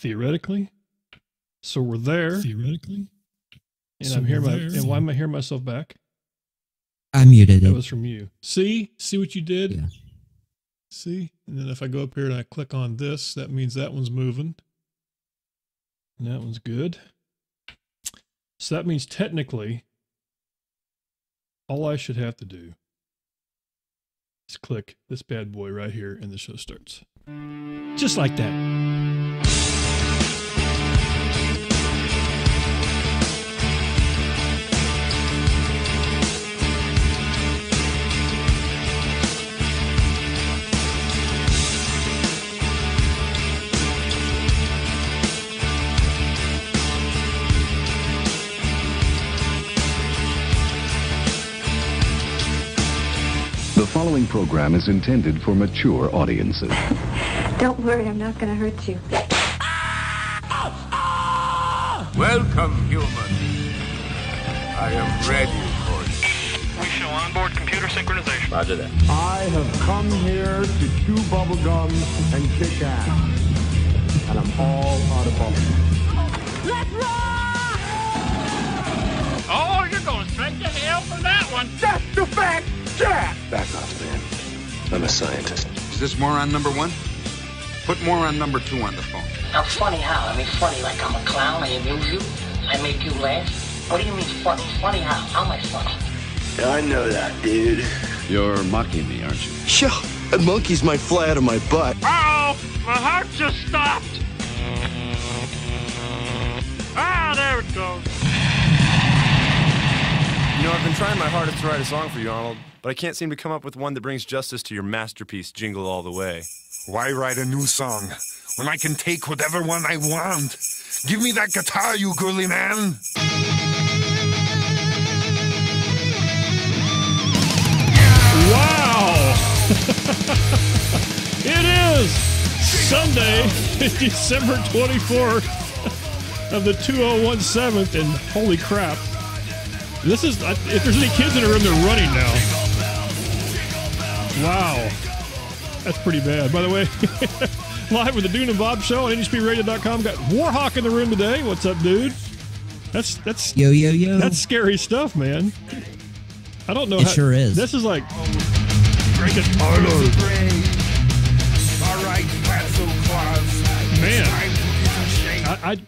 Theoretically. So we're there. Theoretically. And so I'm here. And why am I hearing myself back? I muted it. That was from you. See what you did? Yeah. See? And then if I go up here and I click on this, that means that one's moving. And that one's good. So that means technically, all I should have to do is click this bad boy right here and the show starts. Just like that. The following program is intended for mature audiences. Don't worry, I'm not going to hurt you. Welcome, human. I am ready for you. We show onboard computer synchronization. Roger that. I have come here to chew bubblegum and kick ass. And I'm all out of bubblegum. Let's rock! Oh, you're going straight to hell for that one. That's the fact, Jack! Back off, man. I'm a scientist. Is this moron number one? Put moron number two on the phone. I'm funny how? I mean funny like I'm a clown, I amuse you, I make you laugh. What do you mean funny? Funny how? How am I funny? I know that, dude. You're mocking me, aren't you? Sure. A monkey's might fly out of my butt. Uh-oh! My heart just stopped! Ah, there it goes. You know, I've been trying my hardest to write a song for you, Arnold, but I can't seem to come up with one that brings justice to your masterpiece, Jingle All the Way. Why write a new song when I can take whatever one I want? Give me that guitar, you girly man! Wow! It is Sunday, December 24th of the 2017th, and holy crap. This is, if there's any kids in the room, they're running now. Wow. That's pretty bad. By the way, live with the Dune and Bob Show on NHPRadio.com. Got Warhawk in the room today. What's up, dude? That's yo. That's scary stuff, man. I don't know. It sure is. This is like man.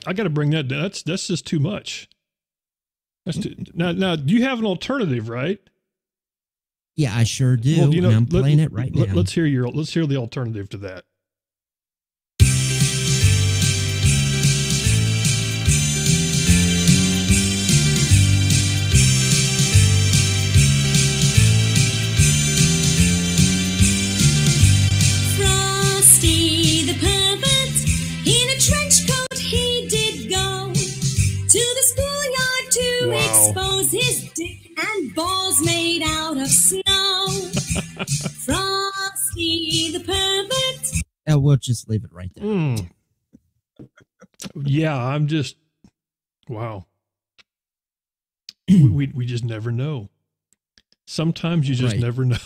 I got to bring that down. That's just too much. That's too, now. You have an alternative, right? Yeah, I sure do. Well, you know, and I'm playing it right now. Let's hear the alternative to that. Frosty the Puppet, in a trench coat he did go to the schoolyard to expose his dick and balls made out of snow. Frosty the Puppet. We'll just leave it right there. Yeah, I'm just, wow. we just never know. Sometimes you just never know.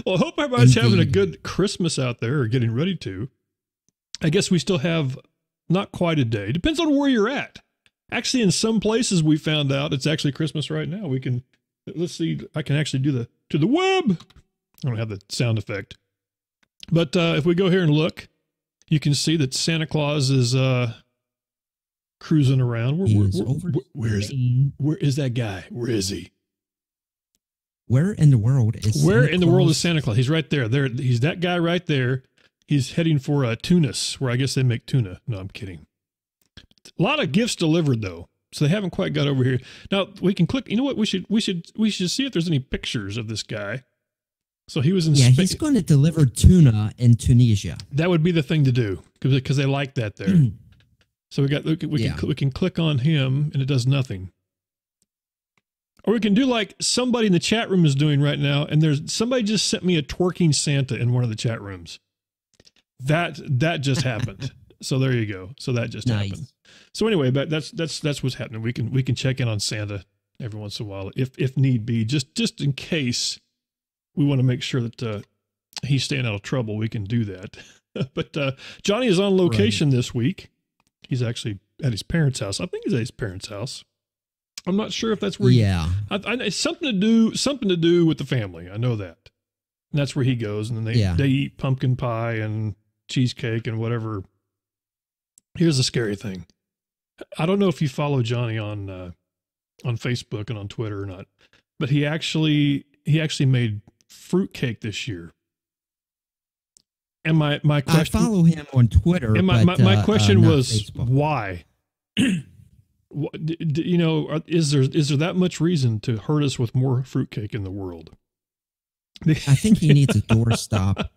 Well, I hope everybody's having a good Christmas out there, or getting ready to. I guess we still have not quite a day. Depends on where you're at. Actually, in some places we found out it's actually Christmas right now. We can, let's see, I can actually do to the web. I don't have the sound effect. But if we go here and look, you can see that Santa Claus is cruising around. Where is that guy? Where is he? Where in the world is Santa Claus? He's right there. He's that guy right there. He's heading for Tunis, where I guess they make tuna. No, I'm kidding. A lot of gifts delivered though, so they haven't quite got over here. Now we can click. You know what? We should see if there's any pictures of this guy. So he was in Spain. He's going to deliver tuna in Tunisia. That would be the thing to do because they like that there. So we can click on him and it does nothing. Or we can do like somebody in the chat room is doing right now, and there's somebody just sent me a twerking Santa in one of the chat rooms. That just happened. So there you go. So that just happened. So anyway, but that's what's happening. We can check in on Santa every once in a while if need be, just in case we want to make sure that he's staying out of trouble, we can do that. But Johnny is on location this week. He's actually at his parents' house. I think he's at his parents' house. I'm not sure if that's where. It's something to do with the family. I know that. And that's where he goes, and then they eat pumpkin pie and cheesecake and whatever. Here's the scary thing. I don't know if you follow Johnny on Facebook and on Twitter or not, but he actually made fruitcake this year. And my question, I follow him on Twitter. And my question was Facebook. Why? You know, is there that much reason to hurt us with more fruitcake in the world? I think he needs a doorstop.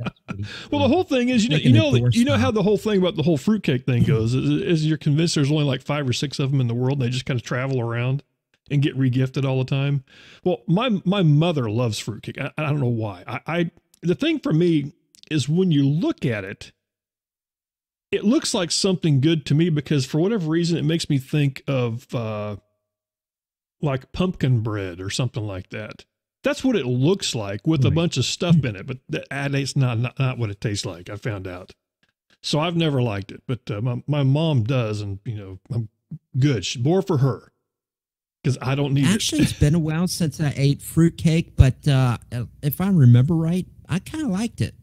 Well, the whole thing is, you know how the whole thing about the whole fruitcake thing goes is you're convinced there's only like 5 or 6 of them in the world, and they just kind of travel around and get regifted all the time. Well, my mother loves fruitcake. I don't know why. The thing for me is when you look at it, it looks like something good to me because for whatever reason, it makes me think of like pumpkin bread or something like that. That's what it looks like with a bunch of stuff in it, but that's not what it tastes like. I found out. So I've never liked it, but my mom does. And, you know, I'm good. More for her because I don't need Actually, it's been a while since I ate fruitcake, but if I remember right, I kind of liked it.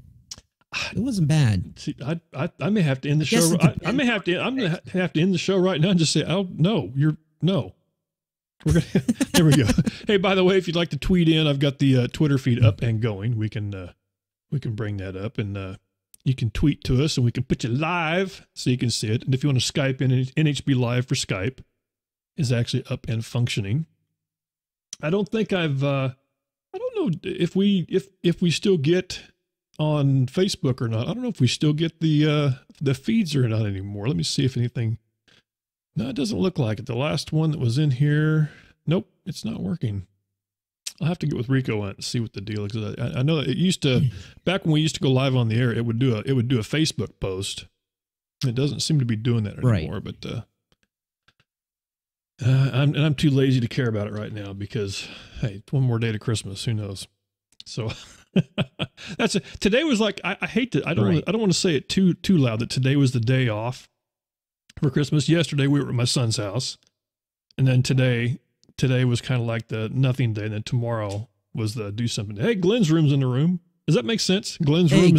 It wasn't bad. See, I may have to end the show. I'm gonna have to end the show right now and just say, "Oh no, no." We're gonna here we go. Hey, by the way, if you'd like to tweet in, I've got the Twitter feed up and going. We can bring that up, and you can tweet to us, and we can put you live so you can see it. And if you want to Skype in, NHB Live for Skype is actually up and functioning. I don't think I don't know if we still get on Facebook or not. I don't know if we still get the feeds or not anymore. Let me see if anything. No, it doesn't look like it. The last one that was in here, nope, it's not working. I'll have to get with Rico on it and see what the deal is. I know that it used to, back when we used to go live on the air, it would do a Facebook post. It doesn't seem to be doing that anymore, but I'm too lazy to care about it right now because hey, one more day to Christmas. Who knows? So today was like I hate to I don't want to say it too loud that today was the day off for Christmas. Yesterday we were at my son's house, and then today was kind of like the nothing day, and then tomorrow was the do something. Hey, Glenn's room's in the room. Does that make sense? Glenn's room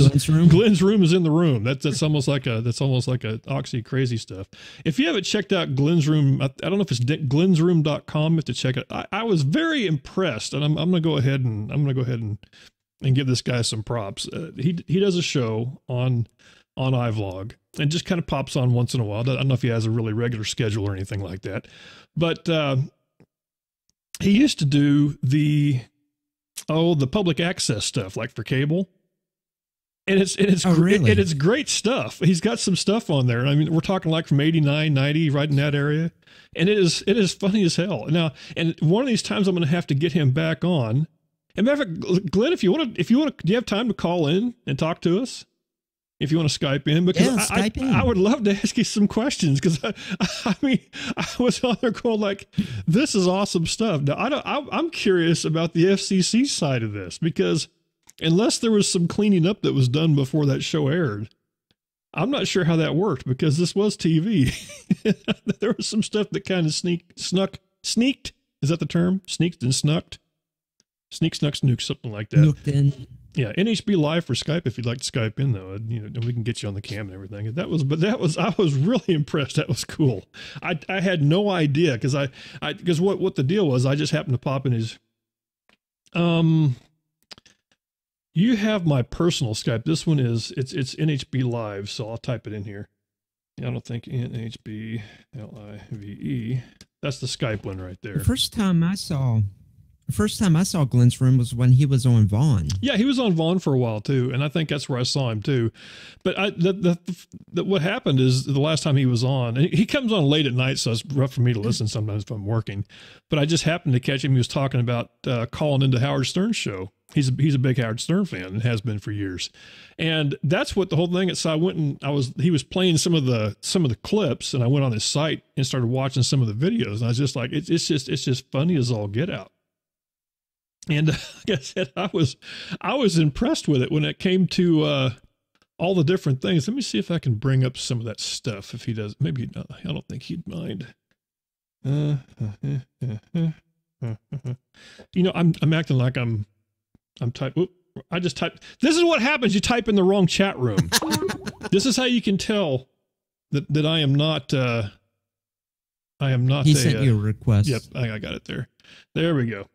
is in the room. That's almost like a Oxy crazy stuff. If you haven't checked out Glenn's room, I don't know if it's glensroom.com. You have to check it. I was very impressed, and I'm going to go ahead and give this guy some props. He does a show on iVlog and just kind of pops on once in a while. I don't know if he has a really regular schedule or anything like that, but he used to do the public access stuff, like for cable. And it's great stuff. He's got some stuff on there. I mean, we're talking like from 89, 90, right in that area. And it is funny as hell. Now, and one of these times I'm going to have to get him back on. And matter of fact, Glenn, if you want to, do you have time to call in and talk to us? If you want to Skype in, because I would love to ask you some questions, because I mean, I was on there going like, this is awesome stuff. Now, I'm curious about the FCC side of this, because unless there was some cleaning up that was done before that show aired, I'm not sure how that worked, because this was TV. There was some stuff that kind of sneaked. Is that the term? Sneaked and snucked? Sneak, snuck, snook, something like that. Snooked in. Yeah, NHB Live for Skype if you'd like to Skype in, though. You know, we can get you on the cam and everything. I was really impressed. That was cool. I had no idea, because because what the deal was, I just happened to pop in his. You have my personal Skype. This one is it's NHB Live, so I'll type it in here. I don't think NHB LIVE. That's the Skype one right there. The first time I saw Glenn's room was when he was on Vaughn. Yeah, he was on Vaughn for a while too, and I think that's where I saw him too. But what happened is the last time he was on, and he comes on late at night, so it's rough for me to listen sometimes if I'm working. But I just happened to catch him. He was talking about calling into Howard Stern's show. He's a big Howard Stern fan and has been for years. And that's what the whole thing is. So I went and he was playing some of the clips, and I went on his site and started watching some of the videos. And I was just like, it's just funny as all get out. And like I said, I was impressed with it when it came to all the different things. Let me see if I can bring up some of that stuff. If he does, maybe not. I don't think he'd mind. You know, I'm acting like I'm typing. I just typed. This is what happens. You type in the wrong chat room. This is how you can tell that I am not. I am not. He sent you a request. Yep, I got it there. There we go.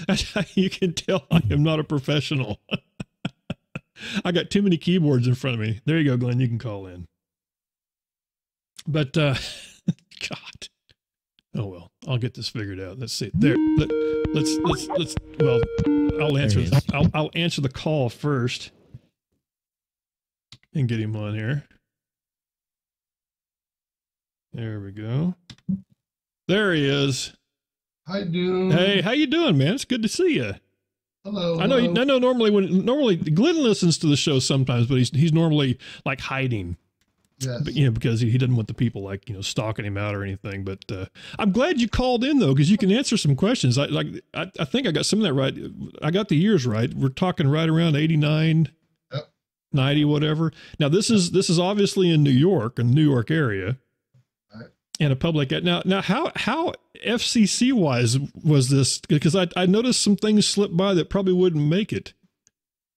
That's how you can tell I am not a professional. I got too many keyboards in front of me. There you go, Glenn. You can call in. But God. Oh well, I'll get this figured out. Let's see. There. Let's. Well, I'll answer. I'll answer the call first, and get him on here. There we go. There he is. Hi, Dune. Hey, how you doing, man? It's good to see you. Hello. I know. Normally Glenn listens to the show sometimes, but he's normally like hiding. Yes. But, because he didn't want the people stalking him out or anything. But I'm glad you called in though, because you can answer some questions. I think I got some of that right. I got the years right. We're talking right around 89, 90, whatever. Now this is obviously in New York, in the New York area. And a public now how FCC wise was this? Because I noticed some things slip by that probably wouldn't make it,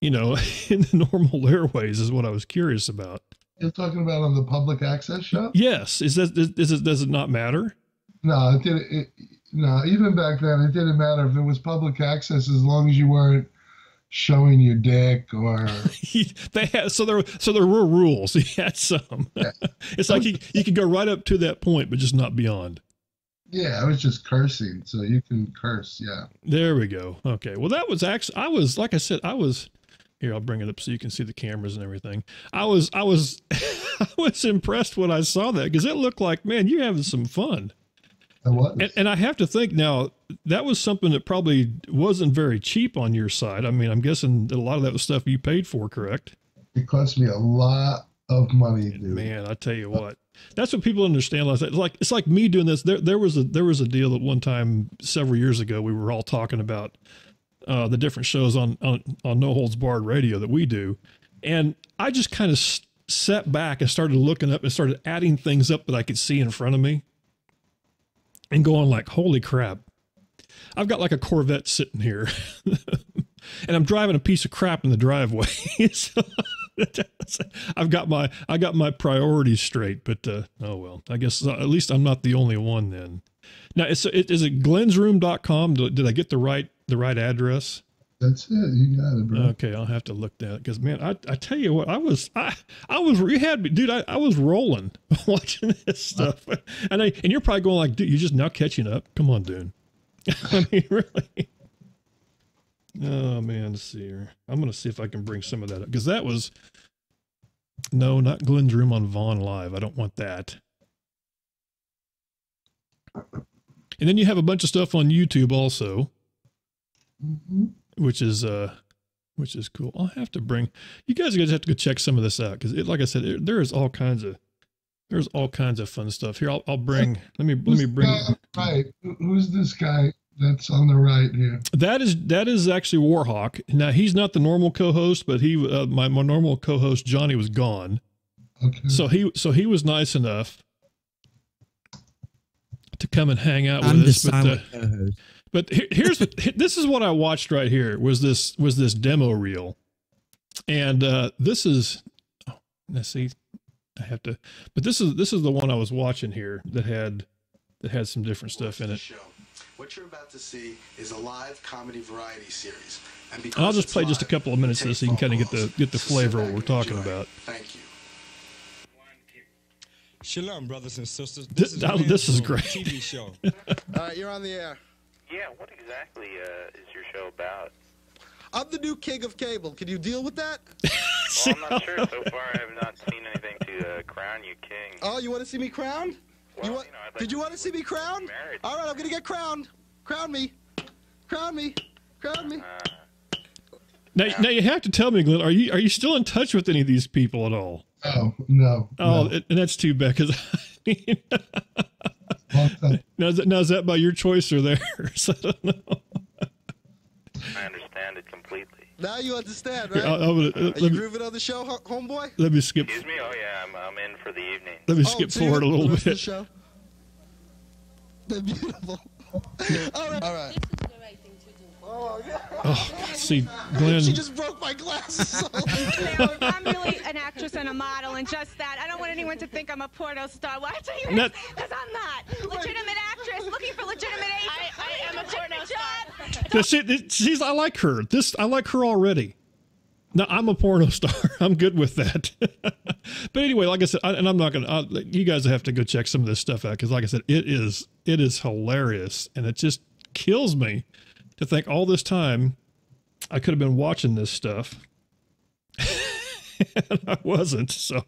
in the normal airways is what I was curious about. You're talking about on the public access show? Yes. Does it not matter? No, no. Even back then, it didn't matter if it was public access as long as you weren't showing your dick or. They had so there were rules. He had some. Yeah. It's like you could go right up to that point, but just not beyond. Yeah, I was just cursing, so you can curse. Yeah. There we go. Okay. Well, that was actually like I said, here, I'll bring it up so you can see the cameras and everything. I was I was impressed when I saw that because it looked like, man, you're having some fun. And I have to think now, that was something that probably wasn't very cheap on your side. I mean, I'm guessing that a lot of that was stuff you paid for, correct? It cost me a lot of money, dude. Man, I tell you what, that's what people understand. It's like me doing this. There was a deal at one time several years ago. We were all talking about the different shows on No Holds Barred Radio that we do, and I just kind of sat back and started looking up and started adding things up that I could see in front of me. And going like, holy crap, I've got like a Corvette sitting here and I'm driving a piece of crap in the driveway. So I got my priorities straight, but oh well, I guess at least I'm not the only one then. Now, is it glensroom.com? Did I get the right address? That's it. You got it, bro. Okay, I'll have to look that because, man, I tell you what, I was you had me, dude. I was rolling watching this stuff, and you're probably going like, dude, you're just now catching up. Come on, Dune. I mean, really. Oh man, let's see here. I'm gonna see if I can bring some of that up because that was not Glenn's Room on Vaughn Live. I don't want that. And then you have a bunch of stuff on YouTube also. Mm-hmm. Which is cool. I'll have to bring you guys. Have to go check some of this out because, like I said, there's all kinds of fun stuff here. I'll bring. Let me bring. Right, who's this guy that's on the right here? That is actually Warhawk. Now he's not the normal co-host, but he my normal co-host Johnny was gone. Okay. So he was nice enough to come and hang out I'm with us. The silent co-host. But this is what I watched right here was this demo reel. And this is, let's see, I have to, but this is the one I was watching here that had some different stuff in it. What you're about to see is a live comedy variety series. And I'll just play just a couple of minutes of this so you can kind of get the flavor of what we're talking about. Thank you. Shalom, brothers and sisters. This is great. TV show. You're on the air. Yeah, what exactly is your show about? I'm the new king of cable. Can you deal with that? Well, I'm not sure. So far, I have not seen anything to crown you king. Oh, you want to see me crowned? Well, did you want to see me crowned? All right, I'm going to get crowned. Crown me. Crown me. Crown me. Now you have to tell me, Glenn, are you still in touch with any of these people at all? Oh, no. Oh, no. And that's too bad because now is that by your choice or theirs? I don't know. I understand it completely. Now you understand, right? Are you grooving on the show, homeboy? Let me skip. Excuse me? Oh, yeah, I'm in for the evening. Let me skip forward a little bit. The show? They're beautiful. All right. Oh, yeah. Oh, God, see, Glenn. She just broke my glasses. I'm really an actress and a model, and just that. I don't want anyone to think I'm a porno star. Why tell you this? Because I'm not. Legitimate actress, looking for legitimate agents. I am a porno star. She's, I like her. I like her already. No, I'm a porno star. I'm good with that. But anyway, like I said, and I'm not going to, you guys have to go check some of this stuff out because like I said, it is hilarious. And it just kills me to think all this time I could have been watching this stuff. And I wasn't. So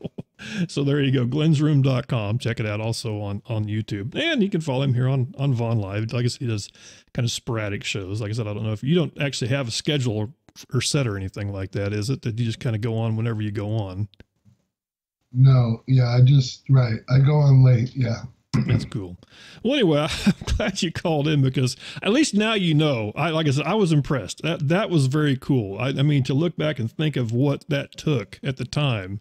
there you go. glensroom.com. Check it out also on YouTube. And you can follow him here on Vaughn Live. Like I said, he does kind of sporadic shows. Like I said, I don't know if you don't actually have a schedule or set or anything like that, is it? That you just kind of go on whenever you go on? No. Yeah, I go on late. Yeah. That's cool. Well, anyway, I'm glad you called in because at least now you know. Like I said, I was impressed. That was very cool. I mean, to look back and think of what that took at the time,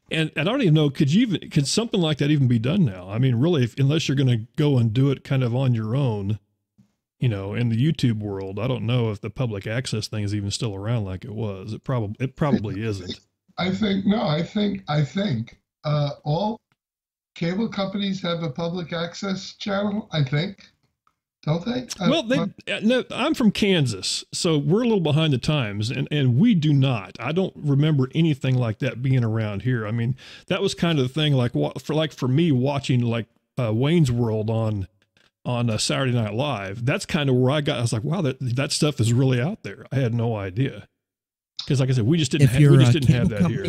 and I don't even know could something like that even be done now? I mean, really, unless you're going to go and do it kind of on your own, in the YouTube world, I don't know if the public access thing is even still around like it was. It probably isn't. I think all cable companies have a public access channel, I think. Don't they? Well, no, I'm from Kansas, so we're a little behind the times, and we do not. I don't remember anything like that being around here. I mean, that was kind of the thing, for me watching like Wayne's World on Saturday Night Live. That's kind of where I was like, wow, that stuff is really out there. I had no idea. Because like I said, we just didn't have that here.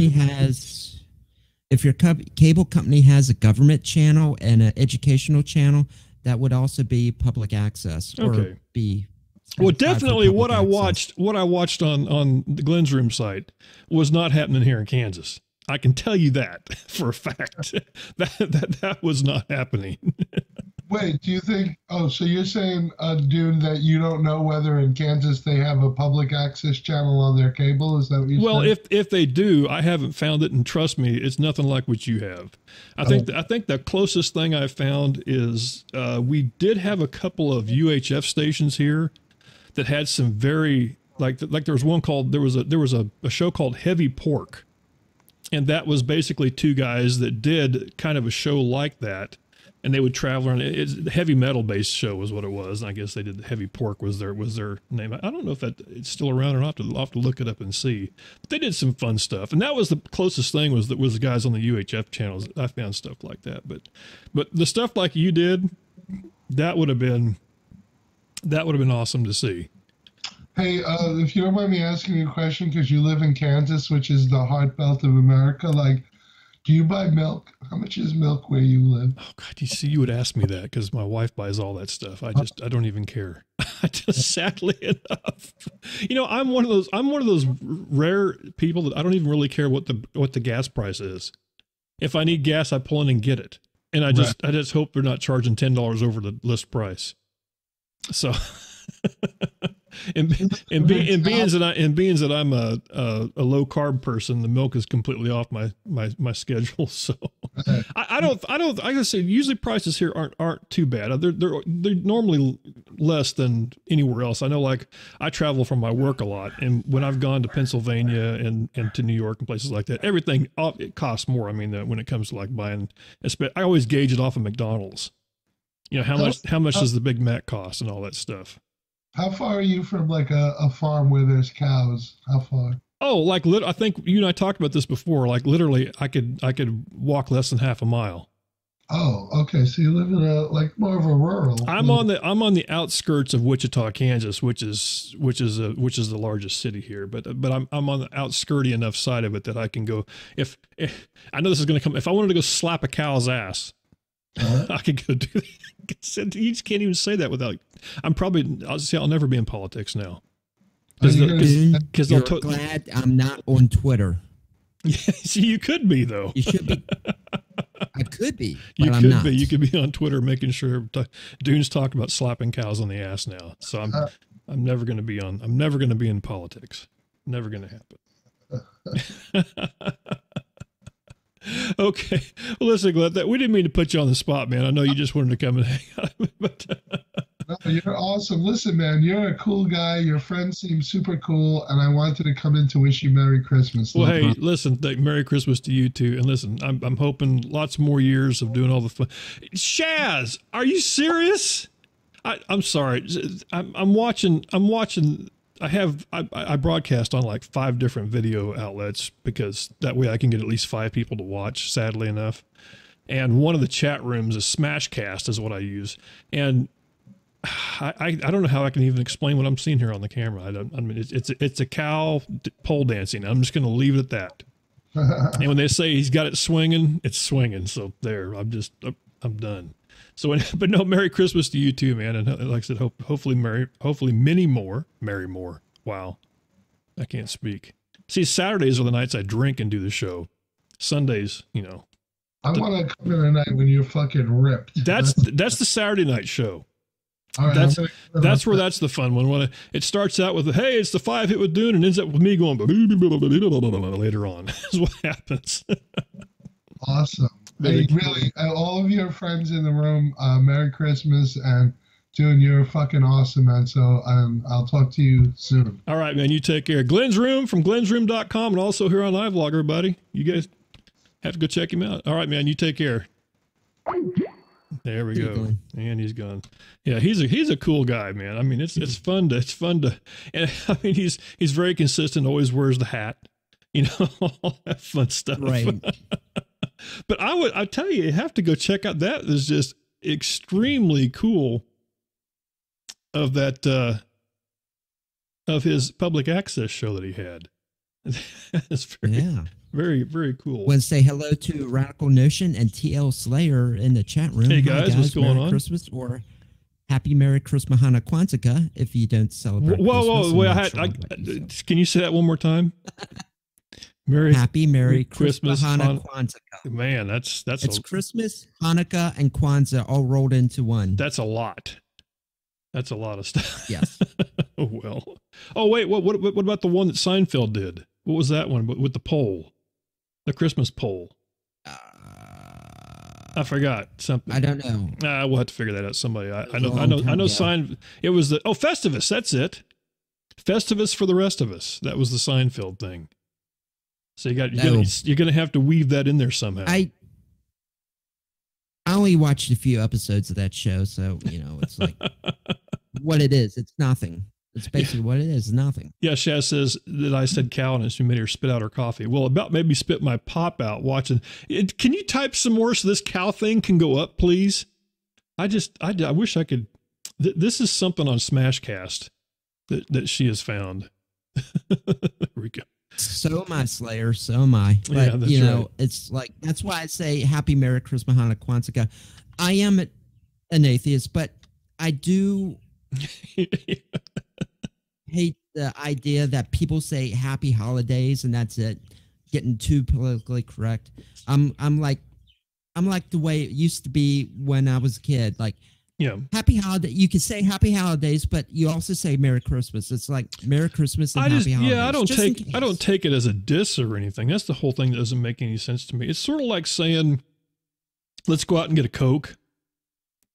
If your cable company has a government channel and an educational channel, that would also be public access. Or be well, definitely what I watched on the Glenn's Room site was not happening here in Kansas. I can tell you that for a fact. that was not happening. Wait, do you think? Oh, so you're saying, Dune, that you don't know whether in Kansas they have a public access channel on their cable? Is that what you said? Well, if they do, I haven't found it, and trust me, it's nothing like what you have. I think the closest thing I found is we did have a couple of UHF stations here that had some very like there was one called there was a show called Heavy Pork, and that was basically two guys that did kind of a show like that. And they would travel around. It's a heavy metal based show was what it was. And I guess they did the Heavy Pork was their name. I don't know if it's still around or not. I'll have to look it up and see. But they did some fun stuff. And that was the closest thing was the guys on the UHF channels. I found stuff like that. But the stuff like you did, that would have been awesome to see. Hey, if you don't mind me asking you a question, because you live in Kansas, which is the heart belt of America, like, do you buy milk? How much is milk where you live? Oh God, you would ask me that because my wife buys all that stuff. I don't even care. Sadly enough, I'm one of those rare people that I don't even really care what the gas price is. If I need gas, I pull in and get it. And I just hope they're not charging $10 over the list price. So and being that I'm a low carb person, the milk is completely off my schedule. So I gotta say, usually prices here aren't too bad. They're normally less than anywhere else. I know, like, I travel for my work a lot, and when I've gone to Pennsylvania and to New York and places like that, everything it costs more. I mean, when it comes to like buying, I always gauge it off of McDonald's. How much does the Big Mac cost and all that stuff? How far are you from like a farm where there's cows? How far? Oh, I think you and I talked about this before. Like literally, I could walk less than half a mile. Oh, okay. So you live in more of a rural. I'm on the outskirts of Wichita, Kansas, which is the largest city here. But I'm on the outskirty enough side of it that I can go. If I know this is going to come, if I wanted to go slap a cow's ass, I could go do that. You just can't even say that without. I'll never be in politics now. Because you're glad I'm not on Twitter. Yeah, see, you could be though. You should be. I could be. You but could I'm not. be. You could be on Twitter making sure Dune's talking about slapping cows on the ass now. So I'm never going to be in politics. Never going to happen. Okay. Well, listen, Glenn, we didn't mean to put you on the spot, man. I know you just wanted to come and hang out. But no, you're awesome. Listen, man, you're a cool guy. Your friends seem super cool, and I wanted to come in to wish you Merry Christmas. Well, hey, listen, Merry Christmas to you too. And listen, I'm hoping lots more years of doing all the fun. Shaz, are you serious? I'm sorry. I'm watching. I broadcast on like 5 different video outlets because that way I can get at least 5 people to watch, sadly enough. And one of the chat rooms is Smashcast is what I use. And I don't know how I can even explain what I'm seeing here on the camera. I mean, it's a cow pole dancing. I'm just going to leave it at that. And when they say he's got it swinging, it's swinging. So there, I'm done. So, but no, Merry Christmas to you too, man. And like I said, hopefully many more. Wow. I can't speak. See, Saturdays are the nights I drink and do the show. Sundays, you know. I want to come in a night when you're fucking ripped. That's the Saturday night show. All right, that's where that's the fun one. When it starts out with, hey, it's the 5-hit with Dune, and ends up with me going later on. Is what happens. Awesome. Hey, really, all of your friends in the room, Merry Christmas, and Dune, you're fucking awesome, man. So I'll talk to you soon. All right, man. You take care. Glenn's Room from glensroom.com and also here on iVlog, everybody. You guys have to go check him out. All right, man. You take care. There we go. And he's gone. Yeah, he's a cool guy, man. I mean, it's fun to, and I mean, he's very consistent. Always wears the hat, you know, all that fun stuff. Right. But I tell you have to go check out. That is just extremely cool. Of that, of his public access show that he had. It's very, very cool. Want to say hello to Radical Notion and TL Slayer in the chat room. Hey guys, what's going Merry on? Christmas or Happy Merry Christmas Hana Kwanzaa if you don't celebrate Christmas. Whoa. Can you say that one more time? Happy Merry Christmas Hana Kwanzaa. Man, it's Christmas, Hanukkah, and Kwanzaa all rolled into one. That's a lot. That's a lot of stuff. Yes. Well. Oh wait, what about the one that Seinfeld did? What was that one with the pole? The Christmas pole. I forgot something. I don't know. We'll have to figure that out. Somebody. I know. It was the Festivus. That's it. Festivus for the rest of us. That was the Seinfeld thing. So you're gonna have to weave that in there somehow. I only watched a few episodes of that show, so you know it's like what it is. It's nothing. It's basically what it is. Nothing. Yeah, Shaz says that I said cow and she made her spit out her coffee. Well, about made me spit my pop out watching. Can you type some more so this cow thing can go up, please? I wish I could. This is something on Smashcast that she has found. There we go. So am I, Slayer. So am I. But, yeah, that's you know, right. It's like, that's why I say Happy Merry Christmas, Hana Kwanzaa. I am an atheist, but I do hate the idea that people say happy holidays and that's it. Getting too politically correct. I'm like the way it used to be when I was a kid. Like, yeah, happy holiday. You can say happy holidays, but you also say Merry Christmas. It's like Merry Christmas and happy holidays. Yeah, I don't take it as a diss or anything. That's the whole thing that doesn't make any sense to me. It's sort of like saying, let's go out and get a Coke.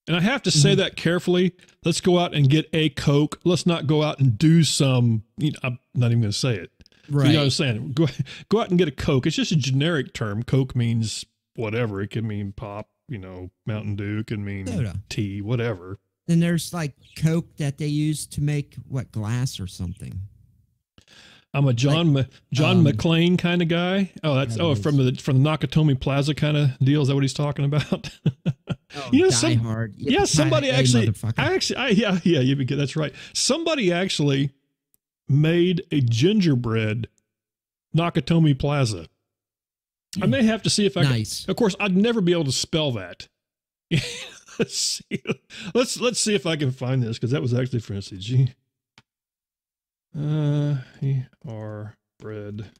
And I have to say that carefully. Let's go out and get a Coke. Let's not go out and do some, I'm not even going to say it. Right. You know what I'm saying? Go out and get a Coke. It's just a generic term. Coke means whatever. It can mean pop. Mountain Dew can mean soda, tea, whatever. And there's like Coke that they use to make glass or something. I'm a John McClane kind of guy. Oh, that's from the Nakatomi Plaza kind of deal. Is that what he's talking about? Die Hard. Yeah, somebody actually. That's right. Somebody actually made a gingerbread Nakatomi Plaza. I may have to see if I can. Of course, I'd never be able to spell that. Let's see. Let's see if I can find this because that was actually for SCG. Bread.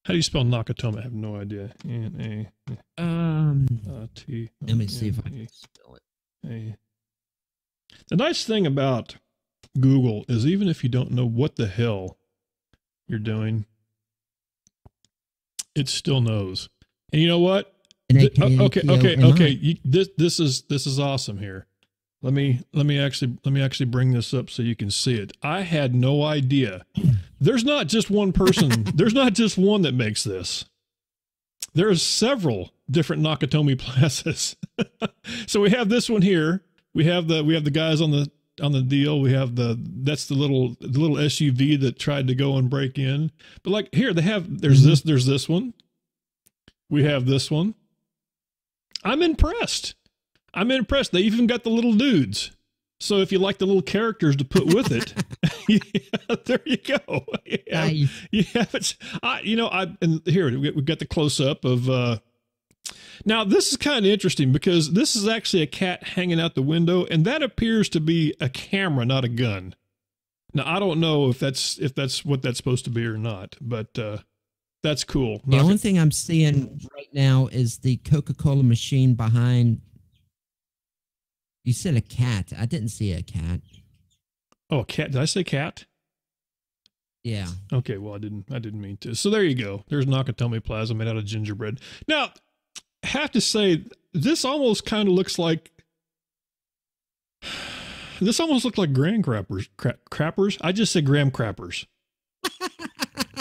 How do you spell Nakatomi? I have no idea. T. Let me see if I can spell it. The nice thing about Google is even if you don't know what the hell you're doing, it still knows. And you know what? Okay. This is awesome here. Let me actually bring this up so you can see it. I had no idea. There's not just one person. There's not just one that makes this. There are several different Nakatomi plazas. So we have this one here. We have the guys on the deal. We have that's the little SUV that tried to go and break in. But like here there's this one. We have this one. I'm impressed. They even got the little dudes. So if you like the little characters to put with it, yeah, there you go. Yeah, nice. And here we got the close up of. Now this is kind of interesting because this is actually a cat hanging out the window, and that appears to be a camera, not a gun. Now I don't know if that's what that's supposed to be or not, but that's cool. The only thing I'm seeing right now is the Coca-Cola machine behind. You said a cat. I didn't see a cat. Oh, a cat. Did I say cat? Yeah. Okay, well, I didn't mean to. So there you go. There's Nakatomi Plaza made out of gingerbread. Now, I have to say, this almost kind of looks like... This almost looked like graham crappers. Crappers? I just said graham crappers.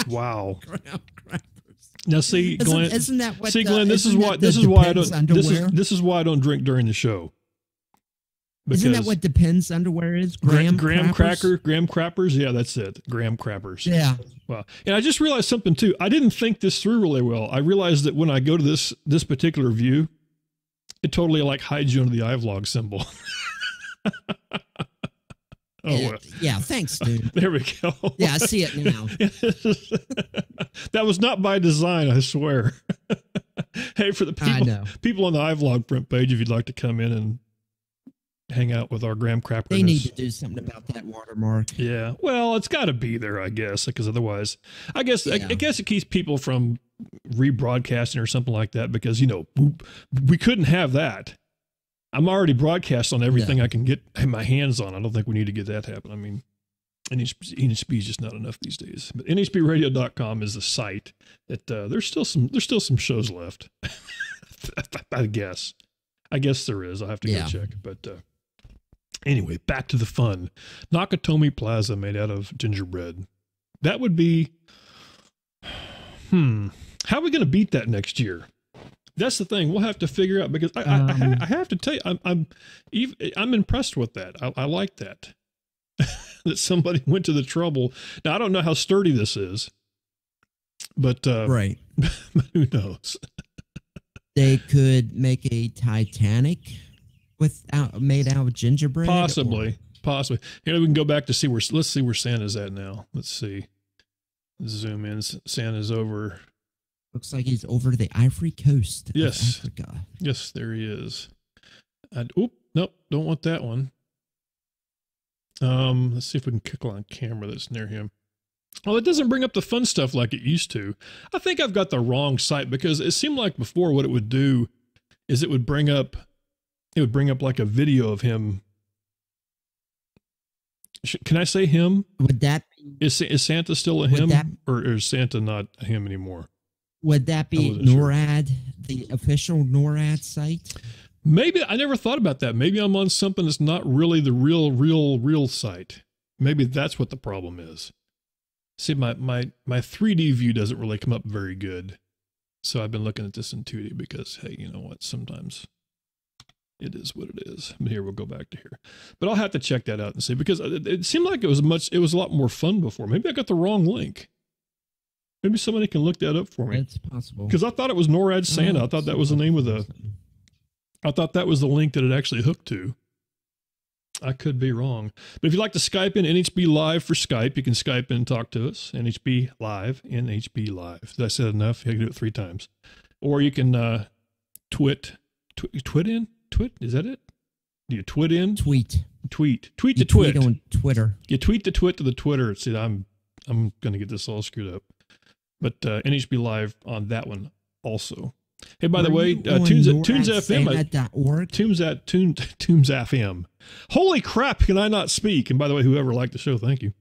Wow. Graham crappers. Now, see, Glenn. Isn't that what? See, Glenn. This is why I don't. This is why I don't drink during the show. Because isn't that what Depends underwear is? Graham crappers. Yeah, that's it. Graham crappers. Yeah. Wow. And I just realized something too. I didn't think this through really well. I realized that when I go to this particular view, it totally like hides you under the iVlog symbol. Yeah, thanks, dude. There we go. Yeah, I see it now. That was not by design, I swear. Hey, for the people on the iVlog front page, if you'd like to come in and hang out with our graham crappers. They need to do something about that watermark. Yeah. Well, it's got to be there, I guess, because otherwise, I guess it keeps people from rebroadcasting or something like that because, we couldn't have that. I'm already broadcast on everything I can get my hands on. I don't think we need to get that happen. I mean, NHB is just not enough these days. But NHBradio.com is the site that there's still some shows left. I guess there is. I'll have to go check. But anyway, back to the fun. Nakatomi Plaza made out of gingerbread. That would be, how are we going to beat that next year? That's the thing. We'll have to figure out because I have to tell you, I'm impressed with that. I like that. That somebody went to the trouble. Now I don't know how sturdy this is, but right. Who knows? They could make a Titanic made out of gingerbread. Possibly. Here we can go back to let's see where Santa's at now. Let's see. Zoom in. Santa's over. Looks like he's over the Ivory Coast of Africa. Yes, there he is. Nope, don't want that one. Let's see if we can click on camera that's near him. Well, it doesn't bring up the fun stuff like it used to. I think I've got the wrong site because it seemed like before what it would do is it would bring up like a video of him. Can I say him? Would that be, is Santa still a him or is Santa not a him anymore? Would that be NORAD, the official NORAD site? Maybe. I never thought about that. Maybe I'm on something that's not really the real site. Maybe that's what the problem is. See, my 3D view doesn't really come up very good. So I've been looking at this in 2D because, hey, you know what? Sometimes it is what it is. But here, we'll go back to here. But I'll have to check that out and see because it seemed like it was a lot more fun before. Maybe I got the wrong link. Maybe somebody can look that up for me. It's possible. Because I thought it was NORAD Santa. I thought that was the name of I thought that was the link that it actually hooked to. I could be wrong. But if you'd like to Skype in NHB Live for Skype, you can Skype in and talk to us. NHB Live. Did I say that enough? You can do it 3 times. Or you can twit in? Twit? Is that it? Do you twit in? Tweet. Tweet the twit. On Twitter. You tweet the twit to the Twitter. See, I'm going to get this all screwed up. But NHB Live on that one also. Hey, by the way, Tunes FM. Tunes FM. Holy crap! Can I not speak? And by the way, whoever liked the show, thank you.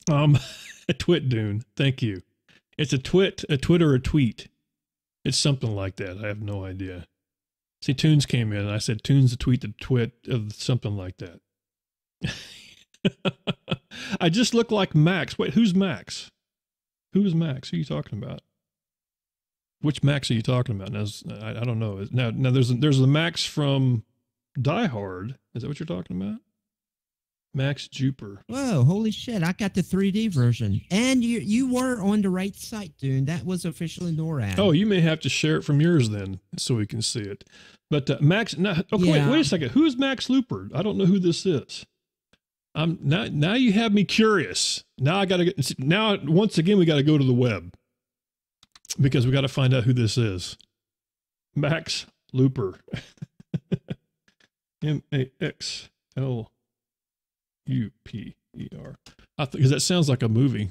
A twit, Dune. Thank you. It's a twit, or a tweet. It's something like that. I have no idea. See, Tunes came in and I said, Tunes a tweet, the twit of something like that. I just look like Max. Wait, who's Max? Who is Max? Who are you talking about? Which Max are you talking about? Now, I don't know. Now there's the Max from Die Hard. Is that what you're talking about? Max Juper. Whoa, holy shit. I got the 3D version. And you were on the right site, dude. That was officially NORAD. Oh, you may have to share it from yours then so we can see it. But Max, wait a second. Who is Max Looper? I don't know who this is. Now you have me curious. Now once again, we got to go to the web because we got to find out who this is. Max Looper. MAXLUPER. Because that sounds like a movie.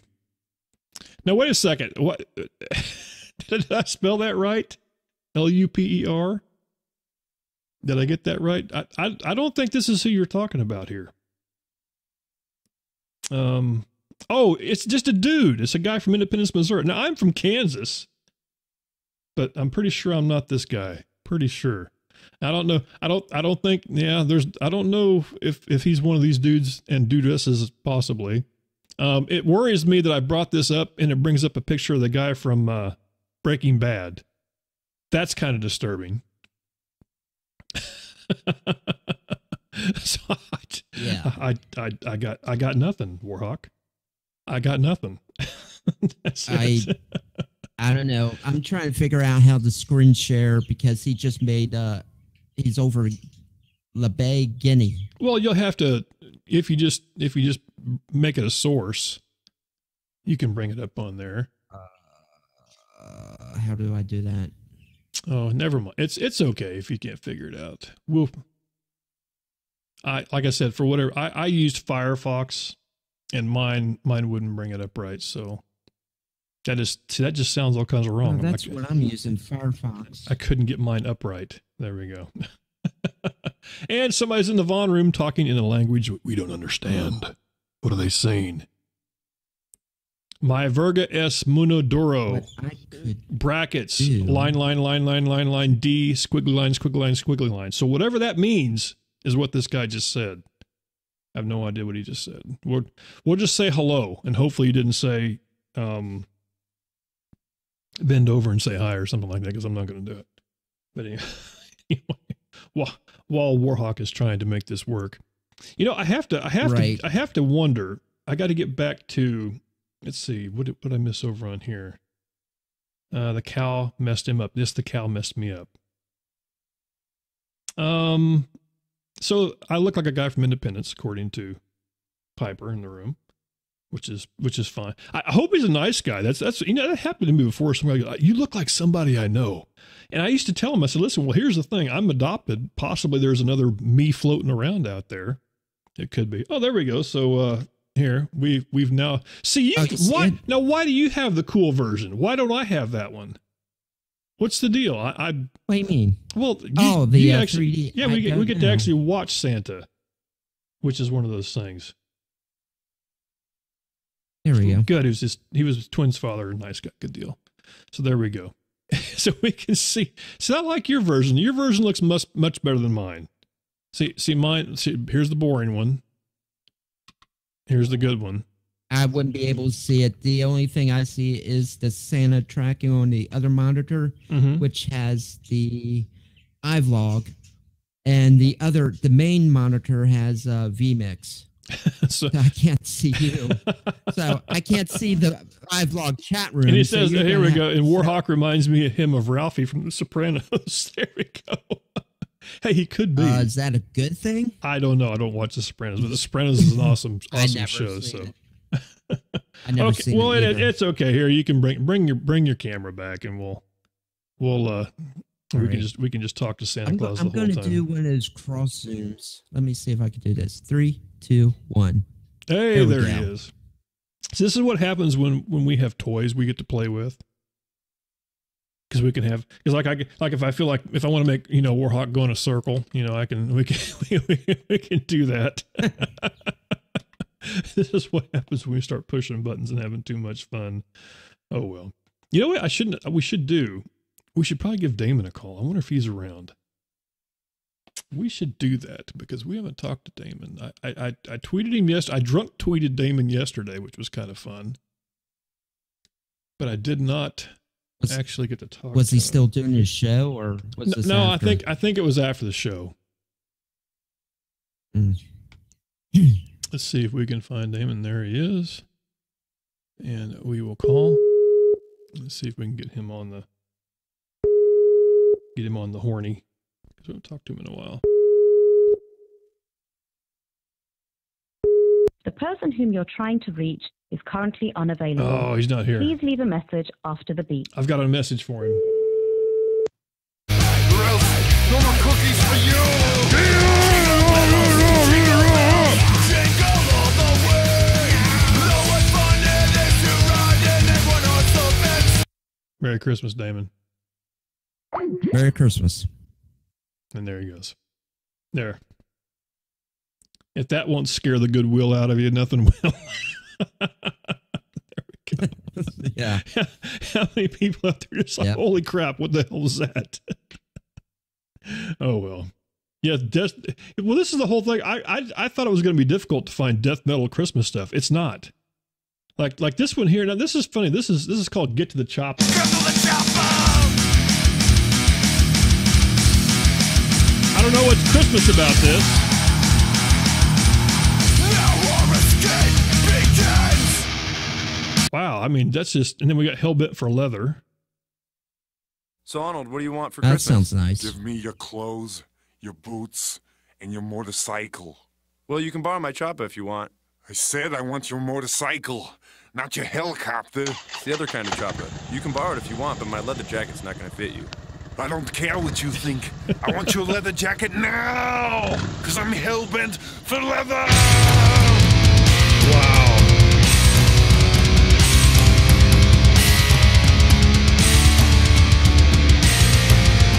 Now, wait a second. What? Did I spell that right? LUPER? Did I get that right? I don't think this is who you're talking about here. Oh, it's just a dude. It's a guy from Independence, Missouri. Now, I'm from Kansas, but I'm pretty sure I'm not this guy. Pretty sure. I don't know. I don't think, I don't know if he's one of these dudes and dudesses possibly. It worries me that I brought this up and it brings up a picture of the guy from, Breaking Bad. That's kind of disturbing. So I got nothing, Warhawk. I got nothing. I don't know. I'm trying to figure out how to screen share because he just made he's over Bay, Guinea. Well, you'll have to if you just make it a source, you can bring it up on there. How do I do that? Oh, never mind. It's okay if you can't figure it out. Like I said, for whatever I used Firefox, and mine wouldn't bring it up right. So that just sounds all kinds of wrong. Oh, that's what I'm using, Firefox. I couldn't get mine upright. There we go. And somebody's in the Vaughn room talking in a language we don't understand. What are they saying? My Verga S Munodoro. Brackets. Line, D, squiggly line. So whatever that means is what this guy just said. I have no idea what he just said. We'll just say hello, and hopefully he didn't say bend over and say hi or something like that, because I'm not going to do it. But anyway, while Warhawk is trying to make this work, I have to wonder. I got to get back to. Let's see, what did I miss over on here? The cow messed him up. The cow messed me up. So I look like a guy from Independence, according to Piper in the room, which is fine. I hope he's a nice guy. That's that happened to me before. Somebody goes, you look like somebody I know. And I used to tell him, I said, listen, well, here's the thing. I'm adopted. Possibly there's another me floating around out there. It could be. Oh, there we go. So, here we've now see you. Why do you have the cool version? Why don't I have that one? What's the deal? What do you mean? Well, the 3D. Yeah, we get to know. actually watch Santa, which is one of those things. There we go. Good. He was his twin's father, nice guy, good deal. So there we go. So we can see. So I like your version. Your version looks much better than mine. See mine. See, here's the boring one. Here's the good one. I wouldn't be able to see it. The only thing I see is the Santa tracking on the other monitor, which has the iVlog, and the main monitor has vMix. So I can't see you. So I can't see the iVlog chat room. And he says, here we go. And Warhawk reminds me of him of Ralphie from The Sopranos. There we go. Hey, he could be. Is that a good thing? I don't know. I don't watch The Sopranos, but The Sopranos is an awesome show. So. I never okay, seen well, it it's okay. Here, you can bring your camera back, and we can just talk to Santa Claus the whole time. I'm going to do one of those cross zooms. Let me see if I can do this. 3, 2, 1. Hey, there he is. So this is what happens when we have toys we get to play with. because we can have, because like if I feel like if I want to make, you know, Warhawk go in a circle, you know, we can do that. This is what happens when we start pushing buttons and having too much fun. Oh well. You know what? We should probably give Damon a call. I wonder if he's around. We should do that because we haven't talked to Damon. I tweeted him yesterday. I drunk tweeted Damon yesterday, which was kind of fun. But I did not actually get to talk to him. Was he still doing his show or was this No, after? I think it was after the show. Let's see if we can find Damon. There he is. And we will call. Let's see if we can get him on the horny. Because we haven't talked to him in a while. The person whom you're trying to reach is currently unavailable. Oh, he's not here. Please leave a message after the beep. I've got a message for him. No more cookies for you! Merry Christmas, Damon. Merry Christmas. And there he goes. There. If that won't scare the goodwill out of you, nothing will. There we go. Yeah. How many people out there just like, holy crap, what the hell was that? Oh, well. Yeah, well, this is the whole thing. I thought it was going to be difficult to find death metal Christmas stuff. It's not. Like this one here. Now, this is funny. This is called Get to the Chopper. Get to the Chopper! I don't know what's Christmas about this. Wow, I mean, that's just, and then we got Hellbent for Leather. So, Arnold, what do you want for That Christmas? sounds nice. Give me your clothes, your boots, and your motorcycle. Well, you can borrow my chopper if you want. I said I want your motorcycle, not your helicopter. It's the other kind of chopper. You can borrow it if you want, but my leather jacket's not going to fit you. I don't care what you think. I want your leather jacket now, because I'm hell-bent for leather! Wow.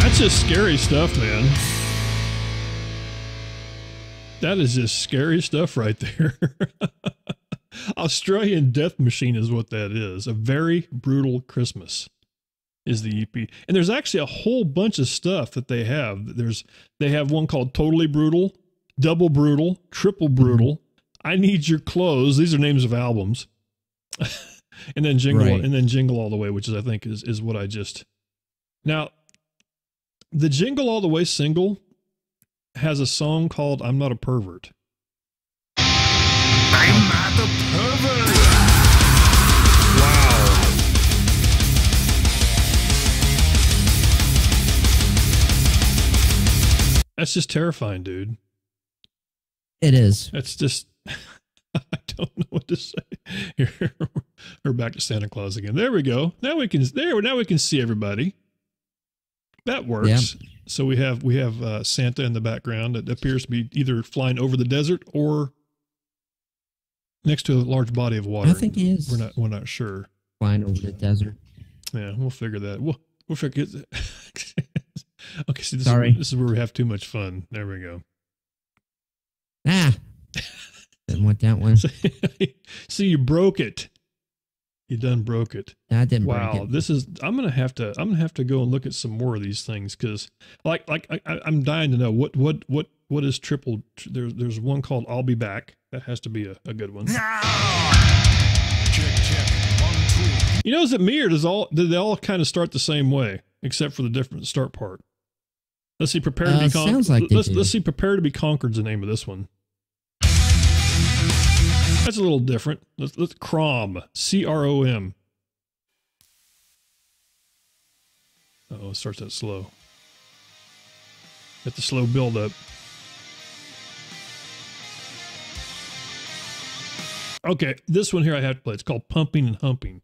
That's just scary stuff, man. That is just scary stuff right there. Australian Death Machine is what that is. A Very Brutal Christmas is the EP. And there's actually a whole bunch of stuff that they have. They have one called Totally Brutal, Double Brutal, Triple Brutal, I Need Your Clothes. These are names of albums. and then Jingle All the Way, which is, I think, is what I just... Now, the Jingle All the Way single has a song called I'm Not a Pervert. I'm not a pervert! Wow. That's just terrifying, dude. It is. That's just, I don't know what to say. Here, we're back to Santa Claus again. There we go. Now we can see everybody. That works. Yeah. So we have Santa in the background. It appears to be either flying over the desert or next to a large body of water. I think he is. We're not sure. Flying over the desert. Yeah, we'll figure that. We'll figure it. Okay, see, this is where we have too much fun. There we go. Didn't want that one. See, you broke it. You done broke it. I didn't. Wow, break it. this is. I'm gonna have to go and look at some more of these things because, I'm dying to know what is triple. There's one called I'll Be Back. That has to be a good one. Check. 1, 2. You know, is it me or did they all kind of start the same way except for the different start part? Let's see. Prepare to be conquered. Sounds like let's see. Prepare to be conquered's the name of this one. That's a little different. Let's Crom. CROM. Oh, it starts out slow. Got the slow build up. Okay, this one here I have to play. It's called Pumping and Humping.